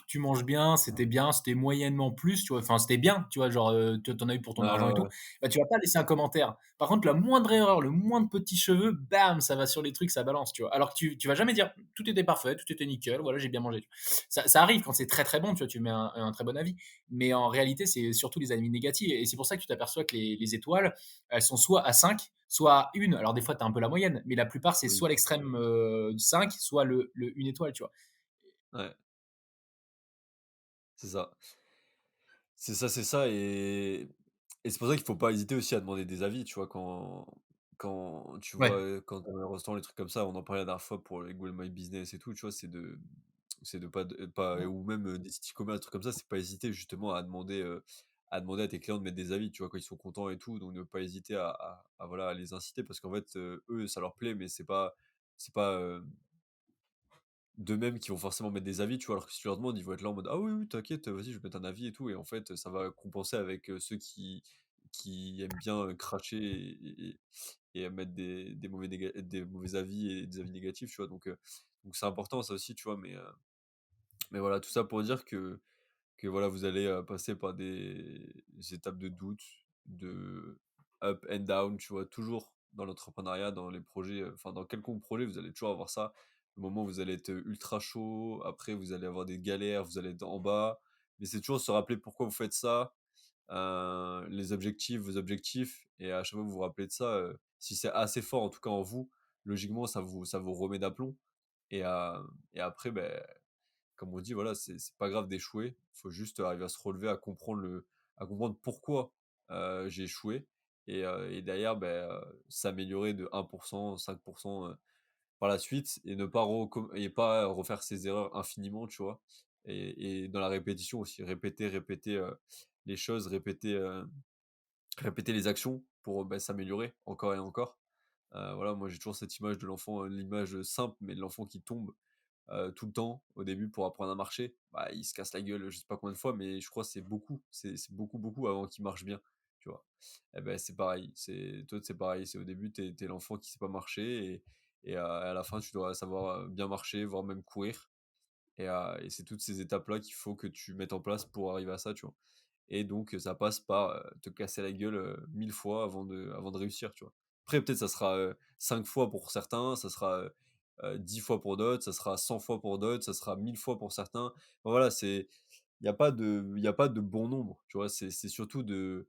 tu manges bien, c'était moyennement plus, tu vois? Enfin, c'était bien, tu vois? Genre, tu en as eu pour ton ouais, argent et ouais, tout. ouais. Bah, tu vas pas laisser un commentaire. Par contre, la moindre erreur, le moindre petit cheveu, bam, ça va sur les trucs, ça balance, tu vois? Alors que tu vas jamais dire: «Tout était parfait, tout était nickel, voilà, j'ai bien mangé». Ça arrive quand c'est très, très bon, tu vois? Tu mets un très bon avis. Mais en réalité, c'est surtout les avis négatifs et c'est pour ça que tu t'aperçois que les étoiles, elles sont soit à 5, soit à 1. Alors des fois, tu as un peu la moyenne, mais la plupart, c'est Oui, soit l'extrême, 5, soit le 1 étoile, tu vois? ouais, c'est ça. C'est ça et c'est pour ça qu'il faut pas hésiter aussi à demander des avis, tu vois? Quand tu vois, Ouais. quand on est au restaurant, les trucs comme ça, on en parlait la dernière fois pour les Google My Business et tout, tu vois? C'est de pas ou même, des sites e-commerce, des trucs comme ça, c'est pas hésiter justement à demander à tes clients de mettre des avis, tu vois? Quand ils sont contents et tout, donc ne pas hésiter à voilà, à les inciter parce qu'en fait, eux, ça leur plaît, mais c'est pas d'eux-mêmes qui vont forcément mettre des avis, tu vois? Alors que si tu leur demandes, ils vont être là en mode: «Ah oui, oui, t'inquiète, vas-y, je vais mettre un avis et tout» et en fait, ça va compenser avec, ceux qui aiment bien, cracher et mettre des mauvais avis et des avis négatifs, tu vois? Donc c'est important ça aussi, tu vois? Mais voilà, tout ça pour dire que voilà, vous allez, passer par des étapes de doute, de up and down, tu vois? Toujours dans l'entrepreneuriat, dans les projets, enfin dans quelconque projet, vous allez toujours avoir ça. Le moment où vous allez être, ultra chaud, après vous allez avoir des galères, vous allez être en bas, mais c'est toujours se rappeler pourquoi vous faites ça, les objectifs, vos objectifs et à chaque fois que vous vous rappelez de ça, si c'est assez fort en tout cas en vous, logiquement ça vous remet d'aplomb et après, beh comme on dit, voilà, c'est pas grave d'échouer. Il faut juste arriver à se relever, à comprendre pourquoi, j'ai échoué et derrière, ben, s'améliorer de 1 5 par la suite et ne pas refaire ses erreurs infiniment, tu vois? Et dans la répétition aussi, répéter, les choses, répéter les actions pour, bah, s'améliorer encore et encore. Voilà, moi j'ai toujours cette image de l'enfant, l'image simple, mais de l'enfant qui tombe tout le temps au début pour apprendre à marcher, bah, il se casse la gueule, je sais pas combien de fois, mais je crois que c'est beaucoup, c'est beaucoup, beaucoup avant qu'il marche bien, tu vois? Et ben c'est pareil, c'est pareil, c'est au début, tu es l'enfant qui sait pas marcher et à la fin, tu dois savoir, bien marcher, voire même courir et c'est toutes ces étapes-là qu'il faut que tu mettes en place pour arriver à ça, tu vois? Et donc ça passe par, te casser la gueule, 1000 fois avant de réussir, tu vois? Après peut-être ça sera, 5 fois pour certains, ça sera, 10 fois pour d'autres, ça sera 100 fois pour d'autres, ça sera 1000 fois pour certains. Enfin, voilà, il y a pas de bon nombre, tu vois? C'est surtout de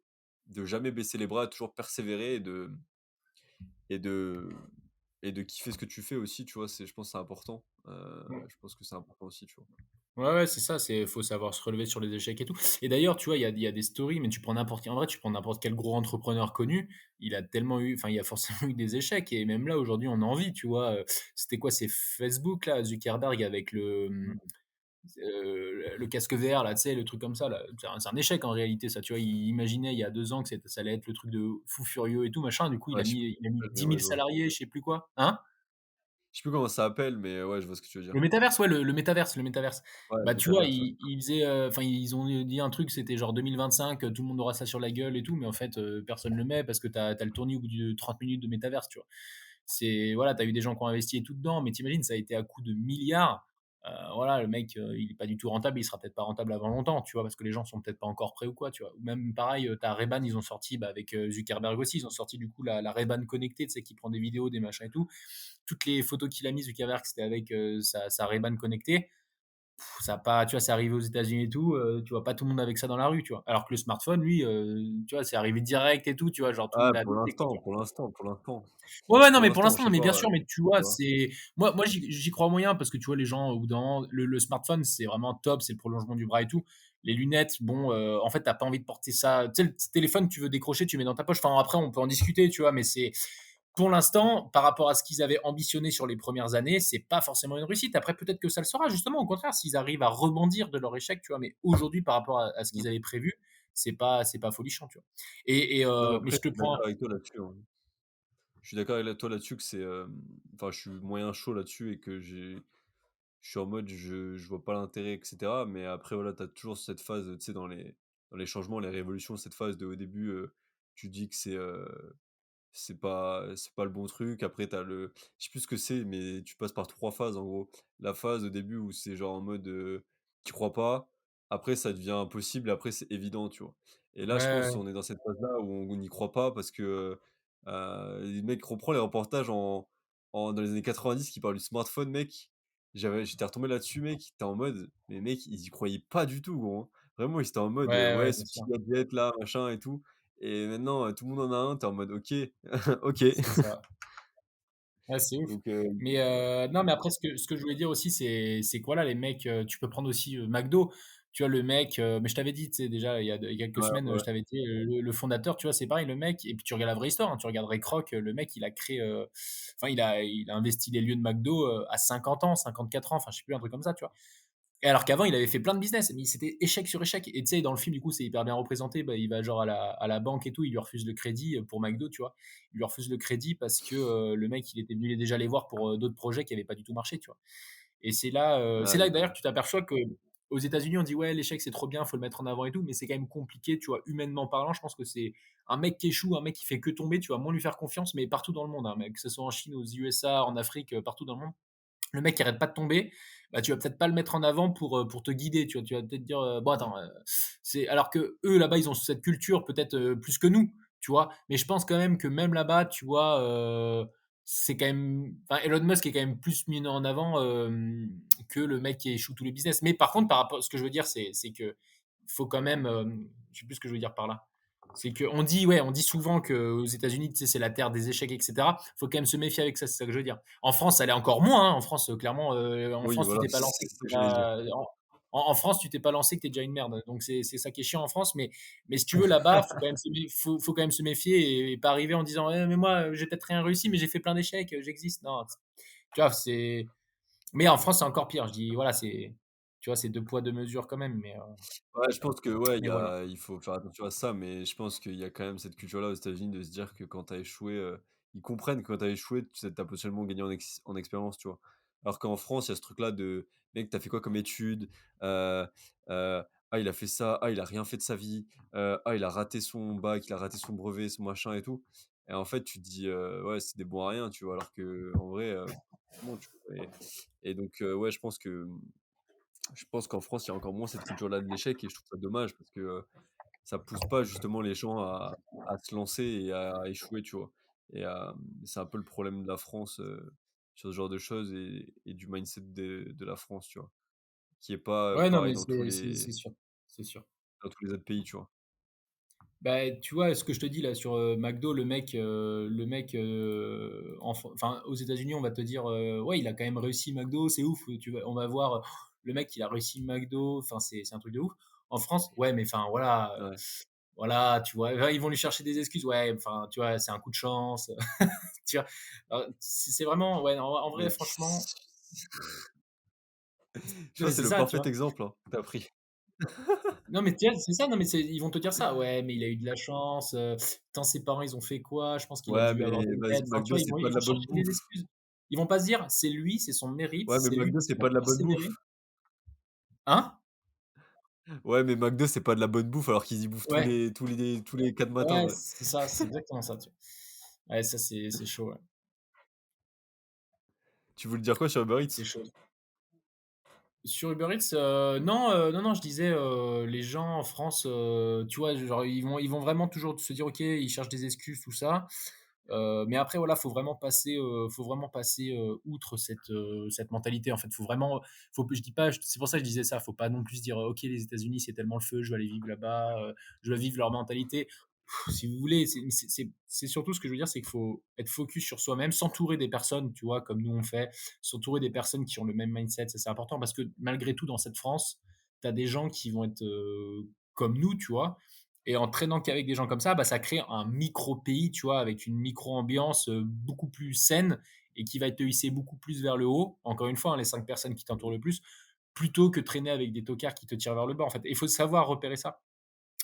jamais baisser les bras, toujours persévérer et de et de kiffer ce que tu fais aussi, tu vois? Je pense que c'est important, je pense que c'est important aussi, tu vois? Ouais, ouais, c'est ça, faut savoir se relever sur les échecs et tout. Et d'ailleurs, tu vois, il y a des stories, mais tu prends n'importe qui en vrai, tu prends n'importe quel gros entrepreneur connu, il a tellement eu enfin, il y a forcément eu des échecs et même là, aujourd'hui, on en vit, tu vois? C'était quoi? C'est Facebook là, Zuckerberg avec Mmh. le casque VR là, tu sais, le truc comme ça là. C'est un échec en réalité ça, tu vois? Il imaginait il y a 2 ans que ça allait être le truc de fou furieux et tout machin, du coup, il Ouais, a je sais mis il a mis pas, mais 10 ouais, 000 je vois. salariés, je sais plus quoi. Hein? Je sais plus comment ça s'appelle, mais ouais, je vois ce que tu veux Le dire. métaverse, ouais, le métaverse, le métaverse. Ouais, Bah, tu vois, métaverse, ouais. ils faisaient, enfin, ils ont dit un truc, c'était genre 2025, tout le monde aura ça sur la gueule et tout, mais en fait, personne le met parce que tu as le tournis au bout de 30 minutes de métaverse, tu vois? C'est voilà, tu as eu des gens qui ont investi et tout dedans, mais tu imagines, ça a été à coût de milliards. Voilà, le mec, il est pas du tout rentable, il sera peut-être pas rentable avant longtemps, tu vois? Parce que les gens sont peut-être pas encore prêts ou quoi, tu vois? Ou même pareil, tu as Ray-Ban, ils ont sorti, bah, avec, Zuckerberg aussi, ils ont sorti du coup la Ray-Ban connectée, tu sais, qui prend des vidéos, des machins et tout. Toutes les photos qu'il a mises, Zuckerberg, c'était avec, sa Ray-Ban connectée. Ça a pas, tu vois, c'est arrivé aux États-Unis et tout, tu vois pas tout le monde avec ça dans la rue, tu vois? Alors que le smartphone, lui, tu vois, c'est arrivé direct et tout, tu vois? Genre tout le Ah, monde l'a adopté, quoi, tu vois? pour l'instant. Ouais, ouais, non, Pour mais pour l'instant, je l'instant, non, sais mais bien pas, sûr, mais tu tu vois, vois? c'est moi, j'y crois moyen parce que tu vois, les gens, au bout d'un moment, le smartphone, c'est vraiment top, c'est le prolongement du bras et tout. Les lunettes, bon, en fait, t'as pas envie de porter ça. Tu sais, le téléphone, tu veux décrocher, tu mets dans ta poche. Enfin, après, on peut en discuter, tu vois, mais c'est pour l'instant, par rapport à ce qu'ils avaient ambitionné sur les premières années, c'est pas forcément une réussite. Après, peut-être que ça le sera, justement, au contraire, s'ils arrivent à rebondir de leur échec, tu vois. Mais aujourd'hui, par rapport à ce Mmh. qu'ils avaient prévu, c'est pas folichon, tu vois. Non, mais Mais après, je je te suis prends. d'accord avec toi là-dessus, hein. Je suis d'accord avec toi là-dessus que c'est, enfin, je suis moyen chaud là-dessus et que je suis en mode, je vois pas l'intérêt et cetera, mais après voilà, tu as toujours cette phase, tu sais, dans les changements, les révolutions, cette phase de au début, tu dis que c'est pas le bon truc. Après, t'as le je sais plus ce que c'est, mais tu passes par 3 phases, en gros. La phase au début où c'est genre en mode, tu crois pas, après ça devient impossible et après c'est évident, tu vois? Et là, je Ouais, pense on est dans cette phase-là où on n'y croit pas parce que, les mecs reprend les reportages dans les années 90 qui parlent du smartphone, mec. J'étais retombé là-dessus, mec, tu en mode, mais mec, ils y croyaient pas du tout, gros, hein. Vraiment, ils étaient en mode, ouais, «Ouais, ouais, ce bien sûr. petit gadget là, machin et tout». Et maintenant, tout le monde en a un, tu en mode: «OK, OK». C'est ça. Ouais, c'est ouf. Donc Mais non, mais après, ce que je voulais dire aussi, c'est que voilà, les mecs, tu peux prendre aussi McDo. Tu vois, le mec, mais je t'avais dit, tu sais, déjà, il y a quelques ouais, semaines, ouais, je t'avais dit, le fondateur, tu vois, c'est pareil, le mec, et puis tu regardes la vraie histoire, hein, tu regarderais Kroc, le mec, il a créé, enfin, il a investi les lieux de McDo à 50 ans, 54 ans, enfin, je sais plus, un truc comme ça, tu vois. Et alors qu'avant, il avait fait plein de business, mais c'était échec sur échec. Et tu sais, dans le film, du coup, c'est hyper bien représenté. Bah, il va genre à la banque et tout, il lui refuse le crédit pour McDo, tu vois. Il lui refuse le crédit parce que le mec, il était venu déjà les voir pour d'autres projets qui n'avaient pas du tout marché, tu vois. Et c'est aïe, là d'ailleurs aïe. que tu t'aperçois que aux États-Unis, on dit ouais, l'échec c'est trop bien, faut le mettre en avant et tout, mais c'est quand même compliqué, tu vois, humainement parlant. Je pense que c'est un mec qui échoue, un mec qui fait que tomber, tu vas moins lui faire confiance, mais partout dans le monde, hein, que ce soit en Chine, aux USA, en Afrique, partout dans le monde, le mec qui arrête pas de tomber, bah, tu vas peut-être pas le mettre en avant pour te guider, tu vois. Tu vas peut-être dire, bon attends, c'est alors que eux là-bas ils ont cette culture peut-être plus que nous, tu vois. Mais je pense quand même que même là-bas, tu vois, c'est quand même, enfin Elon Musk est quand même plus mis en avant que le mec qui échoue tous les business. Mais par contre, par rapport, ce que je veux dire, c'est que faut quand même, je sais plus ce que je veux dire par là. C'est qu'on dit, ouais, on dit souvent qu'aux États-Unis, tu sais, c'est la terre des échecs, etc. Faut quand même se méfier avec ça, c'est ça que je veux dire. En France, ça l'est encore moins, hein. En France, clairement, en Oui, France, tu voilà, t'es pas lancé c'est que ça tu que j'allais dire. en France, tu t'es pas lancé que tu es déjà une merde. Donc c'est ça qui est chiant en France. Mais si tu veux, là-bas, faut quand même se méfier et pas arriver en disant «Eh, mais moi, j'ai peut-être rien réussi, mais j'ai fait plein d'échecs, j'existe». Non, tu vois, c'est. Mais en France, c'est encore pire. Je dis, voilà, c'est. Tu vois, c'est deux poids, deux mesures quand même. Ouais, je pense que, ouais, Mais voilà. il faut faire attention à ça, mais je pense qu'il y a quand même cette culture-là aux États-Unis de se dire que quand tu as échoué, ils comprennent que quand tu as échoué, tu as potentiellement gagné en expérience, tu vois? Alors qu'en France, il y a ce truc-là de: «Mec, tu as fait quoi comme études?» heu «Ah, il a fait ça. Ah, il a rien fait de sa vie. Ah, il a raté son bac, il a raté son brevet, son machin et tout». Et en fait, tu te dis: «Ouais, c'est des bons à rien», tu vois? Alors qu'en vrai, non, tu vois? Et donc ouais, je pense qu'en France, il y a encore moins cette culture-là de l'échec et je trouve ça dommage parce que, ça pousse pas justement les gens à se lancer et à échouer, tu vois? Et c'est un peu le problème de la France, sur ce genre de choses et du mindset de la France, tu vois? Qui est pas, Ouais, non, pareil mais c'est sûr. C'est sûr. dans tous les autres pays, tu vois? Bah, tu vois, ce que je te dis là sur McDo, enfin, aux États-Unis, on va te dire, ouais, il a quand même réussi McDo, c'est ouf. On va voir, le mec, il a réussi McDo, enfin, c'est un truc de ouf. En France, ouais, mais enfin, voilà, Ouais. voilà, tu vois, enfin, ils vont lui chercher des excuses, ouais, enfin, tu vois, c'est un coup de chance, tu vois. Alors, c'est vraiment, ouais, en vrai, Mais franchement, je non, pense mais que c'est c'est le ça, tu parfait vois. exemple, hein, que tu as pris. Non, mais tu vois, c'est ça, non, mais ils vont te dire ça, ouais, mais il a eu de la chance, putain, ses parents, ils ont fait quoi? Je pense qu'il a Ouais, dû avoir mais des vas-y, dettes. Enfin, tu McDo, vois, c'est pas ils de vont la bonne chercher des bouffe. excuses. Ils vont pas se dire: «C'est lui, c'est son mérite, Ouais, mais c'est lui McDo, parce c'est qu'il a pas de la bonne persévéré». bouffe. Hein? Ouais, mais McDo, c'est pas de la bonne bouffe alors qu'ils y bouffent Ouais, tous les 4 matins, ouais, ouais. c'est ça, c'est exactement ça, tu vois? Ouais, ça, c'est chaud, ouais, Tu voulais dire quoi sur Uber c'est Eats? chaud. Sur Uber Eats, non, non, non, je disais, les gens en France, tu vois, genre, ils vont vraiment toujours se dire: «OK», ils cherchent des excuses, tout ça. Mais après, voilà, faut vraiment passer, outre cette mentalité, en fait. Faut vraiment faut je dis pas c'est pour ça que je disais ça, faut pas non plus se dire: «OK, les États-Unis, c'est tellement le feu, je vais aller vivre là-bas, je veux vivre leur mentalité». Si vous voulez, c'est surtout ce que je veux dire, c'est qu'il faut être focus sur soi-même, s'entourer des personnes, tu vois, comme nous on fait, s'entourer des personnes qui ont le même mindset, ça c'est important parce que malgré tout dans cette France, tu as des gens qui vont être, comme nous, tu vois? Et en traînant qu'avec des gens comme ça, bah, ça crée un micro pays, tu vois? Avec une micro ambiance, beaucoup plus saine et qui va te hisser beaucoup plus vers le haut. Encore une fois, hein, les 5 personnes qui t'entourent le plus, plutôt que traîner avec des tocards qui te tirent vers le bas, en fait. Et il faut savoir repérer ça.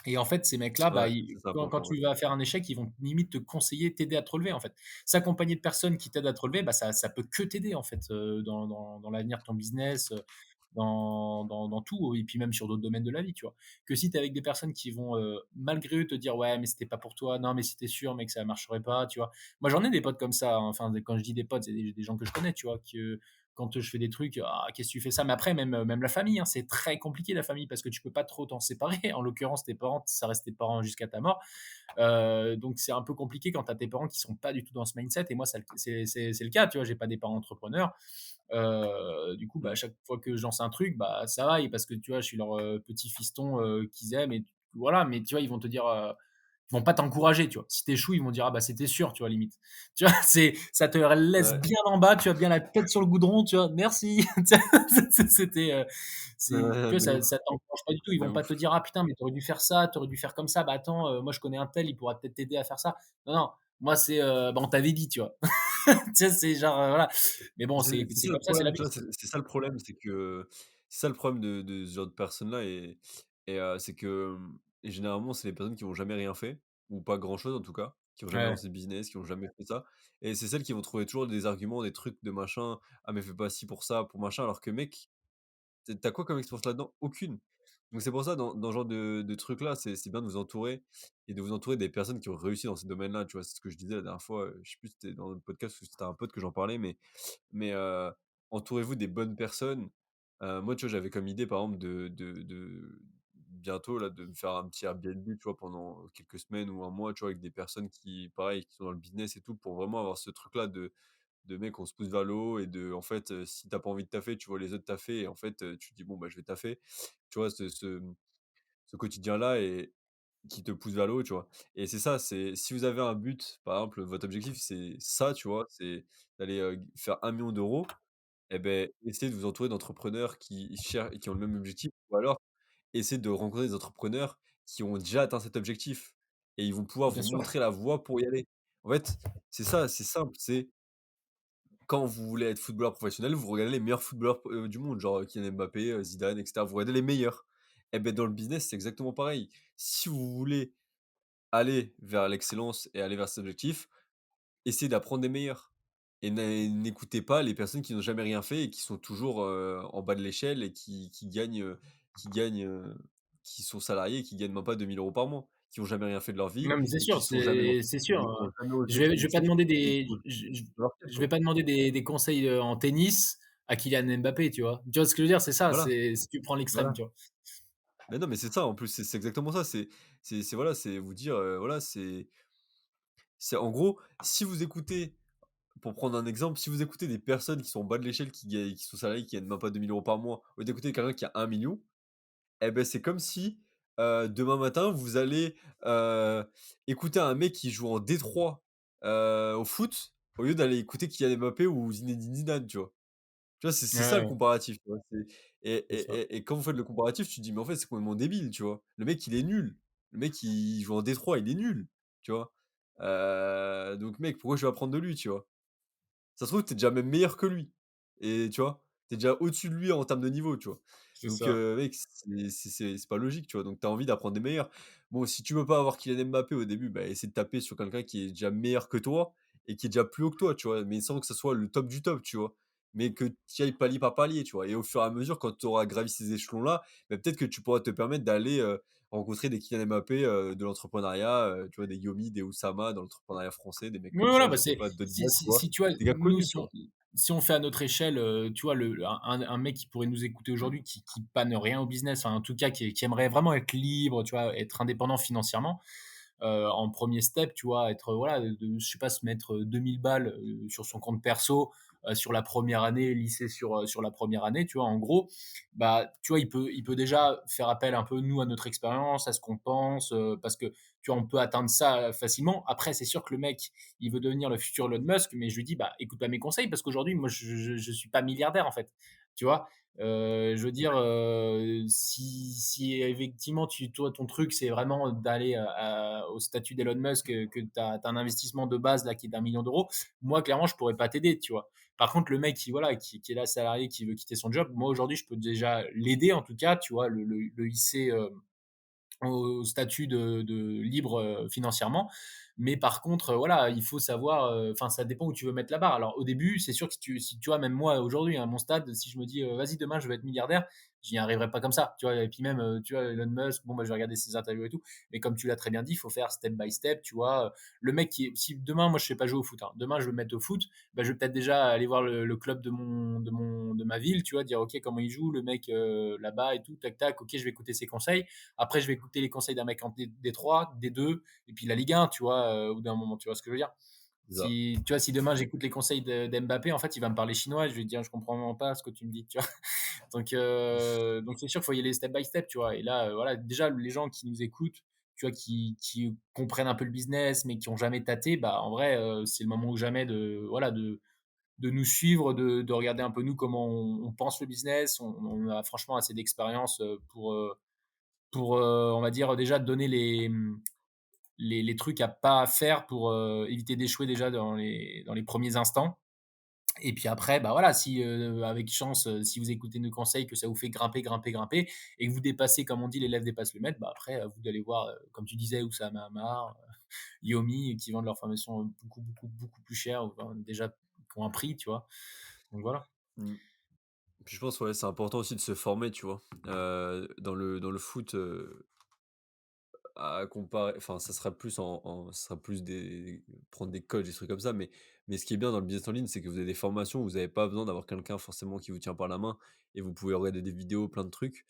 Et en fait, ces mecs-là, bah, Ouais, ils c'est ça, quand important, ouais. tu vas faire un échec, ils vont limite te conseiller, t'aider à te relever, en fait. S'accompagner de personnes qui t'aident à te relever, bah, ça peut que t'aider, en fait, dans l'avenir de ton business, dans tout et puis même sur d'autres domaines de la vie, tu vois? Que si tu es avec des personnes qui vont, malgré eux te dire: «Ouais, mais c'était pas pour toi. Non, mais si tu sûr, mec, ça marcherait pas», tu vois? Moi, j'en ai des potes comme ça, hein, enfin, quand je dis des potes, c'est des gens que je connais, tu vois? Que quand, je fais des trucs: «Ah, qu'est-ce que tu fais ça?» Mais après même la famille, hein, c'est très compliqué la famille parce que tu peux pas trop t'en séparer. En l'occurrence, tes parents, ça reste tes parents jusqu'à ta mort. Donc c'est un peu compliqué quand tu as tes parents qui sont pas du tout dans ce mindset et moi ça c'est le cas, tu vois? J'ai pas des parents entrepreneurs. Du coup, bah, à Mmh. chaque fois que je lance un truc, bah, ça vaille parce que tu vois, je suis leur, petit fiston, qu'ils aiment et voilà, mais tu vois, ils vont te dire, ils vont pas t'encourager, tu vois? Si tu échoues, ils vont dire: «Ah bah, c'était sûr», tu vois, limite. Tu vois? Ça te laisse Ouais. bien en bas, tu as bien la tête sur le goudron, tu vois? «Merci». Tu sais, c'était, c'est Ouais, tu vois, de ça ouf, t'encourage pas du tout. Ils de vont pas te ouf. dire: «Ah putain, mais tu aurais dû faire ça, tu aurais dû faire comme ça. Bah, attends, moi je connais un tel, il pourra peut-être t'aider à faire ça». Non, non, moi c'est, «Bah, on t'avait dit», tu vois? Tu sais, c'est genre, voilà. Mais bon, C'est c'est ça le comme ça, c'est la problème, vie. tu vois? C'est ça le problème, c'est ça le problème de ce genre de personnes-là c'est que, et généralement, c'est les personnes qui ont jamais rien fait ou pas grand-chose en tout cas, qui ont jamais Ouais, lancé de business, qui ont jamais fait ça et c'est celles qui vont trouver toujours des arguments, des trucs de machin: «Ah mais fais pas ci pour ça, pour machin», alors que mec, tu quoi comme expérience là-dedans? Aucune. Donc c'est pour ça dans ce genre de trucs-là, c'est bien de vous entourer et de vous entourer des personnes qui ont réussi dans ces domaines-là, tu vois? C'est ce que je disais la dernière fois, je sais plus si c'était dans le podcast ou si c'était un pote que j'en parlais, mais entourez-vous des bonnes personnes. Moi, tu vois, j'avais comme idée, par exemple, de bientôt là, de me faire un petit Airbnb, tu vois, pendant quelques semaines ou un mois, tu vois, avec des personnes qui, pareil, qui sont dans le business et tout, pour vraiment avoir ce truc-là de mec, on se pousse vers le haut et en fait, si t'as pas envie de taffer, tu vois les autres taffer et en fait, tu te dis: «Bon, bah, je vais taffer». Tu vois, ce quotidien-là et qui te pousse vers le haut, tu vois? Et c'est ça, c'est si vous avez un but, par exemple, votre objectif, c'est ça, tu vois? C'est d'aller, faire 1 million d'euros. Et beh, essayez de vous entourer d'entrepreneurs qui ont le même objectif ou alors essayez de rencontrer des entrepreneurs qui ont déjà atteint cet objectif et ils vont pouvoir bien vous sûr. montrer la voie pour y aller. En fait, c'est ça, c'est simple, c'est quand vous voulez être footballeur professionnel, vous regardez les meilleurs footballeurs, du monde, genre, Kylian Mbappé, Zidane et cetera. Vous regardez les meilleurs. Et beh, dans le business, c'est exactement pareil. Si vous voulez aller vers l'excellence et aller vers cet objectif, essayez d'apprendre des meilleurs et n'écoutez pas les personnes qui n'ont jamais rien fait et qui sont toujours, en bas de l'échelle et qui gagnent, qui sont salariés et qui gagnent même pas 2 000 € par mois, qui ont jamais rien fait de leur vie Non, mais c'est et sûr, qui sont jamais c'est sûr, qui ont jamais osé se je vais pas lancer demander et qui des osent dans leur tête, je quoi. vais pas demander des conseils, en tennis à Kylian Mbappé, tu vois? Tu vois ce que je veux dire? C'est ça, Voilà, c'est si tu prends l'extrême, voilà. tu vois? Mais non, mais c'est ça en plus, c'est exactement ça, c'est voilà, c'est vous dire, voilà, c'est en gros, si vous écoutez pour prendre un exemple, si vous écoutez des personnes qui sont en bas de l'échelle, qui sont salariés, qui gagnent même pas 2 000 € par mois, au lieu d'écouter quelqu'un qui a 1 million, et ben c'est comme si, demain matin, vous allez, heu, écouter un mec qui joue en D3, au foot, au lieu d'aller écouter Kylian Mbappé ou Zinedine Zidane, tu vois? Tu vois, c'est ça le Ouais, comparatif, tu vois? c'est ça. Et quand vous faites le comparatif, tu te dis: «Mais en fait, c'est complètement débile», tu vois? Le mec, il est nul. Le mec, il joue en D3, il est nul, tu vois? Donc mec, pourquoi je vais apprendre de lui, tu vois? Ça se trouve, tu es déjà même meilleur que lui et tu vois? Tu es déjà au-dessus de lui en termes de niveau, tu vois? C'est Donc ça. mec, c'est pas logique, tu vois? Donc tu as envie d'apprendre des meilleurs. Bon, si tu veux pas avoir Kylian Mbappé au début, bah, essaie de taper sur quelqu'un qui est déjà meilleur que toi et qui est déjà plus haut que toi, tu vois? Mais sans que ça soit le top du top, tu vois? Mais que tu y ailles palier par palier, tu vois? Et au fur et à mesure, quand tu auras gravi ces échelons-là, bah, peut-être que tu pourras te permettre d'aller, rencontrer des Kylian Mbappé, de l'entrepreneuriat, tu vois? Des Yomi, des Oussama dans l'entrepreneuriat français, des mecs Oui, comme voilà, ça, bah, je sais c'est pas, d'autres gars, si tu si vois? si tu vois, Des gars nous, connus, tu vois? si on fait à notre échelle, tu vois, un mec qui pourrait nous écouter Mmh. aujourd'hui, qui panne rien au business, enfin, en tout cas, qui aimerait vraiment être libre, tu vois, être indépendant financièrement, en premier step, tu vois, être, voilà, je sais pas, se mettre 2000 balles sur son compte perso sur la première année, lycée sur la première année, tu vois, en gros, bah, tu vois, il peut déjà faire appel un peu, nous, à notre expérience, à ce qu'on pense, parce que, tu vois, on peut atteindre ça facilement. Après, c'est sûr que le mec, il veut devenir le futur Elon Musk, mais je lui dis, bah, écoute pas mes conseils, parce qu'aujourd'hui, moi, je suis pas milliardaire, en fait, tu vois. Je veux dire, si effectivement, toi, ton truc, c'est vraiment d'aller au statut d'Elon Musk, que tu as un investissement de base là, qui est d'1 million d'euros, moi, clairement, je pourrais pas t'aider, tu vois. Par contre, le mec qui, voilà, qui est là salarié, qui veut quitter son job, moi, aujourd'hui, je peux déjà l'aider, en tout cas, tu vois, le hisser au statut de libre financièrement. Mais par contre, voilà, il faut savoir, enfin, ça dépend où tu veux mettre la barre. Alors, au début, c'est sûr que si tu vois, même moi, aujourd'hui, à mon stade, si je me dis, vas-y, demain, je vais être milliardaire, j'y arriverai pas comme ça, tu vois. Et puis même, tu vois, Elon Musk, bon, bah, je vais regarder ses interviews et tout. Mais comme tu l'as très bien dit, il faut faire step by step, tu vois. Le mec si demain, moi, je sais pas jouer au foot, hein, demain, je vais me mettre au foot, bah, je vais peut-être déjà aller voir le club de ma ville, tu vois, dire, ok, comment il joue, le mec là-bas et tout, tac, tac, ok, je vais écouter ses conseils. Après, je vais écouter les conseils d'un mec en D3, D2, et puis la Ligue 1, tu vois, au bout d'un moment, tu vois ce que je veux dire. C'est ça. Si demain j'écoute les conseils d'Mbappé, en fait, il va me parler chinois, et je vais dire, je comprends vraiment pas ce que tu me dis, tu vois. Donc c'est sûr qu'il faut y aller step by step, tu vois. Et là, voilà, déjà, les gens qui nous écoutent, tu vois, qui comprennent un peu le business, mais qui ont jamais tâté, bah, en vrai, c'est le moment ou jamais voilà, de nous suivre, de regarder un peu nous comment on pense le business. On a franchement assez d'expérience pour on va dire déjà donner les trucs à pas faire pour éviter d'échouer déjà dans les premiers instants. Et puis après, bah voilà, si avec chance, si vous écoutez nos conseils, que ça vous fait grimper, grimper, grimper, et que vous dépassez, comme on dit, l'élève dépasse le maître, bah après, vous d'aller voir, comme tu disais, Oussama Hamar, Yomi, qui vendent leur formation beaucoup, beaucoup, beaucoup plus cher, ou enfin, déjà qui ont un prix, tu vois. Donc voilà. Mmh. Puis je pense, ouais, c'est important aussi de se former, tu vois? Dans le foot, à comparer, enfin, ça sera plus ça sera plus des prendre des coachs, des trucs comme ça, mais ce qui est bien dans le business en ligne, c'est que vous avez des formations où vous avez pas besoin d'avoir quelqu'un forcément qui vous tient par la main et vous pouvez regarder des vidéos, plein de trucs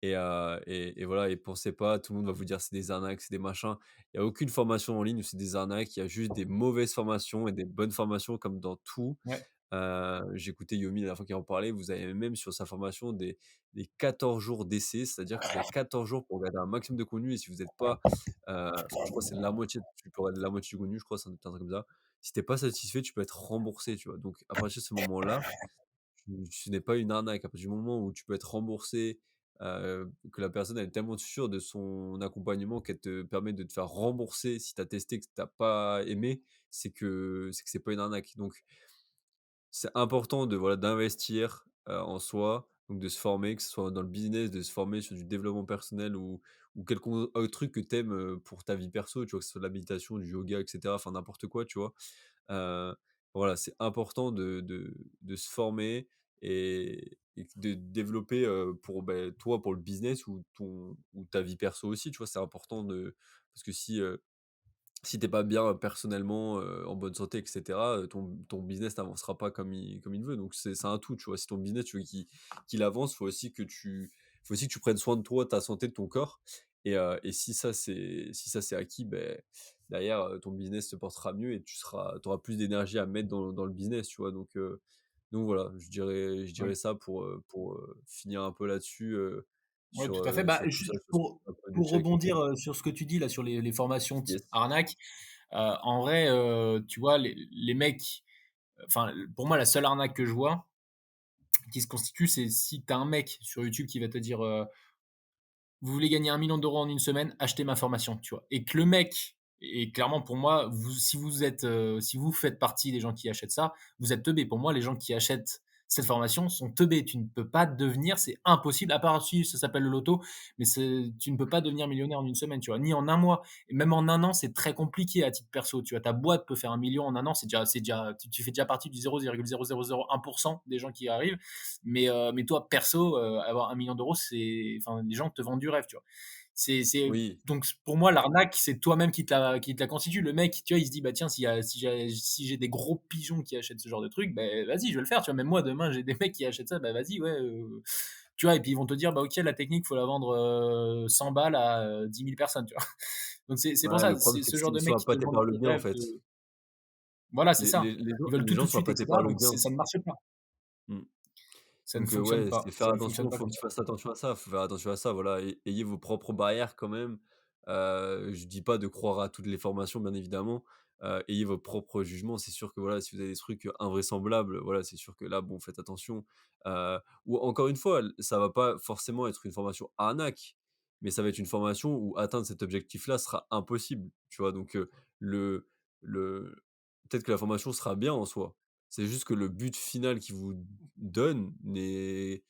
et voilà et pensez pas, tout le monde va vous dire: «C'est des arnaques, c'est des machins». Il y a aucune formation en ligne où c'est des arnaques, il y a juste des mauvaises formations et des bonnes formations comme dans tout. Ouais. J'écoutais Yomi la dernière fois qu'il en parlait, vous avez même sur sa formation des 14 jours d'essai, c'est-à-dire que vous avez 14 jours pour regarder un maximum de contenu et si vous êtes pas, enfin je crois que c'est la moitié, tu peux regarder la moitié du contenu, je crois, c'est un truc comme ça. Si tu es pas satisfait, tu peux être remboursé, tu vois? Donc à partir de ce moment-là, ce n'est pas une arnaque. À partir du moment où tu peux être remboursé, que la personne elle est tellement sûre de son accompagnement qu'elle te permet de te faire rembourser si tu as testé que tu as pas aimé, c'est que c'est pas une arnaque. Donc c'est important de voilà, d'investir, en soi, donc de se former, que ce soit dans le business, de se former sur du développement personnel ou quelconque autre truc que tu aimes, pour ta vie perso, tu vois? Que ce soit de la méditation, du yoga et cetera, enfin n'importe quoi, tu vois? Heu, voilà, c'est important de se former et de développer, pour, beh, toi, pour le business ou ta vie perso aussi, tu vois? C'est important de parce que si t'es pas bien personnellement, en bonne santé et cetera, ton business n'avancera pas comme il veut. Donc c'est un tout, tu vois? Si ton business, tu veux qu'il avance, faut aussi que tu prennes soin de toi, ta santé, de ton corps et si ça c'est acquis, beh, derrière, ton business se portera mieux et tu auras plus d'énergie à mettre dans le business, tu vois? Donc voilà, je dirais Ouais. ça pour finir un peu là-dessus, Ouais, sur, tout à fait. heu, Bah, sur tout ça, sur ce pour un peu pour d'échec. rebondir, sur ce que tu dis là, sur les formations type Yes. arnaque, en vrai, tu vois, les mecs, enfin, pour moi, la seule arnaque que je vois qui se constitue, c'est si tu as un mec sur YouTube qui va te dire, «Vous voulez gagner 1 million d'euros en une semaine? Achetez ma formation», tu vois? Et que le mec, et clairement pour moi, si vous faites partie des gens qui achètent ça, vous êtes teubés. Pour moi, les gens qui achètent Cette formation sont teubés. Tu ne peux pas devenir c'est impossible, à part si ça s'appelle le loto, mais c'est tu ne peux pas devenir millionnaire en une semaine, tu vois? Ni en un mois et même en un an, c'est très compliqué à titre perso, tu vois? Ta boîte peut faire 1 million en un an, c'est déjà tu fais déjà partie du 0,0001 des gens qui y arrivent, mais toi perso, avoir 1 million d'euros, c'est enfin, les gens te vendent du rêve, tu vois? C'est Oui, donc pour moi, l'arnaque, c'est toi-même qui te la constitue. Le mec, tu vois, il se dit: «Bah, tiens, si j'ai des gros pigeons qui achètent ce genre de truc, beh, vas-y, je vais le faire», tu vois? Même moi, demain, j'ai des mecs qui achètent ça, bah, vas-y, ouais, tu vois? Et puis ils vont te dire: «Bah, OK, la technique, faut la vendre, 100 balles à, 10 000 personnes», tu vois? Donc c'est pour ouais, le ça, problème, c'est c'est ce que genre de ils sont mecs qui te appâtés vendent par le du gain, en rêve fait. de voilà, c'est ça. Ils veulent Les tout, tout gens de sont suite et appâtés cetera, par le donc gain. ça ne marche pas. Mmh. Ça ne Donc fonctionne ouais, pas. c'est faire Ça ne fonctionne attention, pas faut comme que tu ça. fasses attention à ça, faut faire attention à ça, voilà, et ayez vos propres barrières quand même. Je dis pas de croire à toutes les formations, bien évidemment, ayez vos propres jugements. C'est sûr que, voilà, si vous avez des trucs, invraisemblables, voilà, c'est sûr que là, bon, faites attention. Ou encore une fois, ça va pas forcément être une formation arnaque, mais ça va être une formation où atteindre cet objectif-là sera impossible, tu vois? Donc le peut-être que la formation sera bien en soi. C'est juste que le but final qu'ils vous donnent est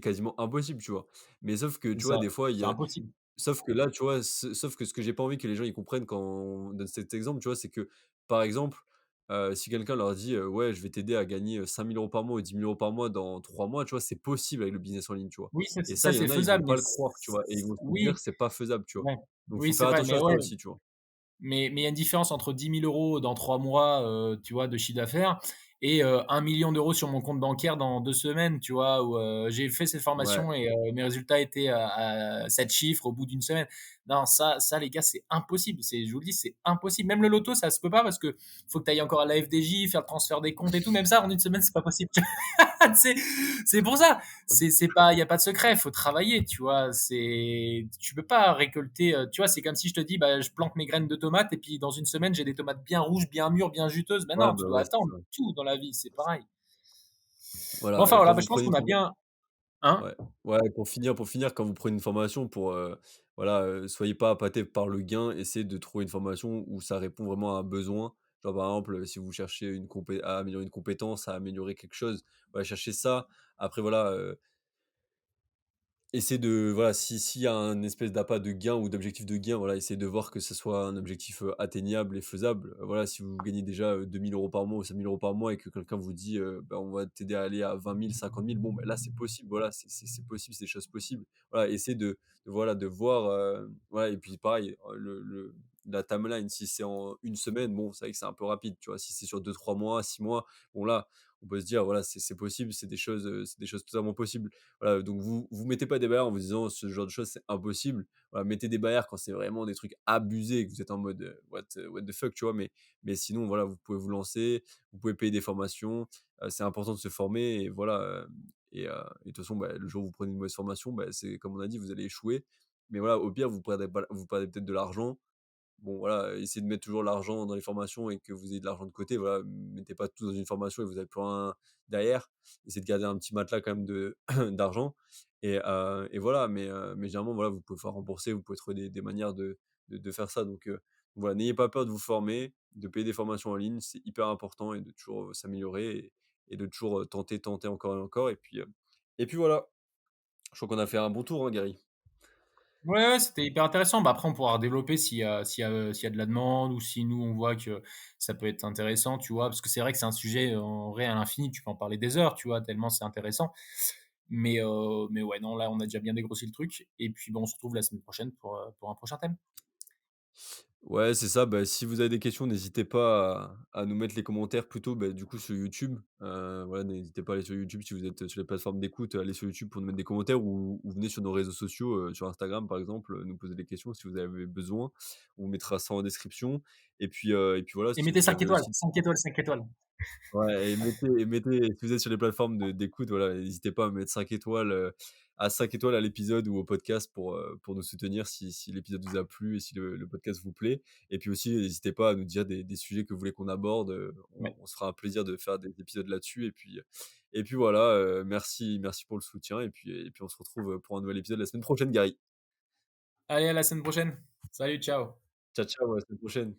quasiment impossible, tu vois? Mais sauf que, C'est tu vois, ça, des fois, il y c'est a impossible. sauf que là, tu vois, sauf que ce que j'ai pas envie que les gens ils comprennent quand on donne cet exemple, tu vois, c'est que, par exemple, si quelqu'un leur dit, «Ouais, je vais t'aider à gagner, 5 000 € par mois ou 10 000 € par mois dans 3 mois», tu vois? C'est possible avec le business en ligne, tu vois? Oui, ça Et c'est ça, ça il y c'est en a, ils vont faisable, mais pas le croire, tu c vois? Et ils vont se dire: oui, «C'est pas faisable», tu vois? ouais. Donc Oui, faut c'est faire vrai, attention mais à ça ouais, aussi, tu vois? mais il y a une différence entre 10 000 € dans 3 mois, tu vois, de chiffre d'affaires et 1 000 000 € sur mon compte bancaire dans 2 semaines, tu vois? Où, j'ai fait cette Ouais, formation et mes résultats étaient à 7 chiffres au bout d'une semaine. Non, ça les gars, c'est impossible. Je vous le dis, c'est impossible. Même le loto, ça se peut pas parce que faut que tu ailles encore à la FDJ, faire le transfert des comptes et tout. Même ça, en une semaine, c'est pas possible. c'est c'est pour ça. C'est pas, il y a pas de secret. Il faut travailler, tu vois. Tu peux pas récolter. Tu vois, c'est comme si je te dis, bah, je plante mes graines de tomates et puis dans une semaine, j'ai des tomates bien rouges, bien mûres, bien juteuses. Ben ouais, non, bah, tu dois ouais, c'est attendre. ça. Tout dans la vie, c'est pareil. Bon, Voilà, enfin voilà, quand bah, vous je pense prenez qu'on une a forme bien, hein. Ouais, ouais, pour finir, quand vous prenez une formation pour, voilà, soyez pas appâtés par le gain, essayez de trouver une formation où ça répond vraiment à un besoin. Genre, par exemple, si vous cherchez à améliorer une compétence, à améliorer quelque chose, ouais, cherchez ça. Après voilà, essayer de voilà, s'il y a un espèce d'appât de gain ou d'objectif de gain, voilà, essayez de voir que ce soit un objectif, atteignable et faisable. Voilà, si vous gagnez déjà, 2 000 € par mois ou 5 000 € par mois et que quelqu'un vous dit, bah, on va t'aider à aller à 20 000, 50 000, bon, bah, là, c'est possible, voilà, c'est possible, c'est des choses possibles. Voilà, essayez voilà, de voir, voilà, et puis pareil, la timeline, si c'est en une semaine, bon, c'est vrai que c'est un peu rapide, tu vois? Si c'est sur 2 3 mois, 6 mois, bon là, on peut se dire, voilà, c'est possible, c'est des choses totalement possibles. Voilà, donc vous mettez pas des barrières en vous disant: «Ce genre de choses, c'est impossible». Voilà, mettez des barrières quand c'est vraiment des trucs abusés et que vous êtes en mode, what the fuck, tu vois? Mais sinon, voilà, vous pouvez vous lancer, vous pouvez payer des formations, c'est important de se former et voilà, et de toute façon, bah, le jour où vous prenez une mauvaise formation, bah, c'est comme on a dit, vous allez échouer. Mais voilà, au pire, vous perdez peut-être de l'argent. Bon voilà, essayez de mettre toujours l'argent dans les formations et que vous ayez de l'argent de côté, voilà. Mettez pas tout dans une formation et vous avez plus rien derrière. Essayez de garder un petit matelas quand même de d'argent et voilà, mais généralement, voilà, vous pouvez faire rembourser, vous pouvez trouver des manières de faire ça donc voilà, n'ayez pas peur de vous former, de payer des formations en ligne, c'est hyper important et de toujours, s'améliorer et de toujours, tenter encore et encore et puis voilà. Je crois qu'on a fait un bon tour, hein, Gary? Ouais, ouais, c'était hyper intéressant. Bah, après, on pourra redévelopper s'il y a de la demande ou si nous, on voit que ça peut être intéressant, tu vois? Parce que c'est vrai que c'est un sujet, en vrai, à l'infini. Tu peux en parler des heures, tu vois? Tellement c'est intéressant. Mais ouais, non, là, on a déjà bien dégrossi le truc et puis, bon, on se retrouve la semaine prochaine pour un prochain thème. Ouais, c'est ça. Bah, si vous avez des questions, n'hésitez pas à nous mettre les commentaires plutôt, bah, du coup, sur YouTube. Voilà, n'hésitez pas à aller sur YouTube si vous êtes sur les plateformes d'écoute, allez sur YouTube pour nous mettre des commentaires ou venez sur nos réseaux sociaux, sur Instagram, par exemple, nous poser des questions si vous avez besoin. On mettra ça en description et puis voilà, Et si mettez vous 5 avez étoiles, aussi 5 étoiles, 5 étoiles. ouais et mettez si vous êtes sur les plateformes d'écoute, voilà, n'hésitez pas à mettre 5 étoiles, à 5 étoiles à l'épisode ou au podcast pour nous soutenir si l'épisode vous a plu et si le podcast vous plaît et puis aussi, n'hésitez pas à nous dire des sujets que vous voulez qu'on aborde, Ouais. on se fera un plaisir de faire des épisodes là-dessus et puis voilà, merci pour le soutien et puis on se retrouve, pour un nouvel épisode la semaine prochaine, Gary. Allez, à la semaine prochaine. Salut, ciao. Ciao, ciao, à la semaine prochaine.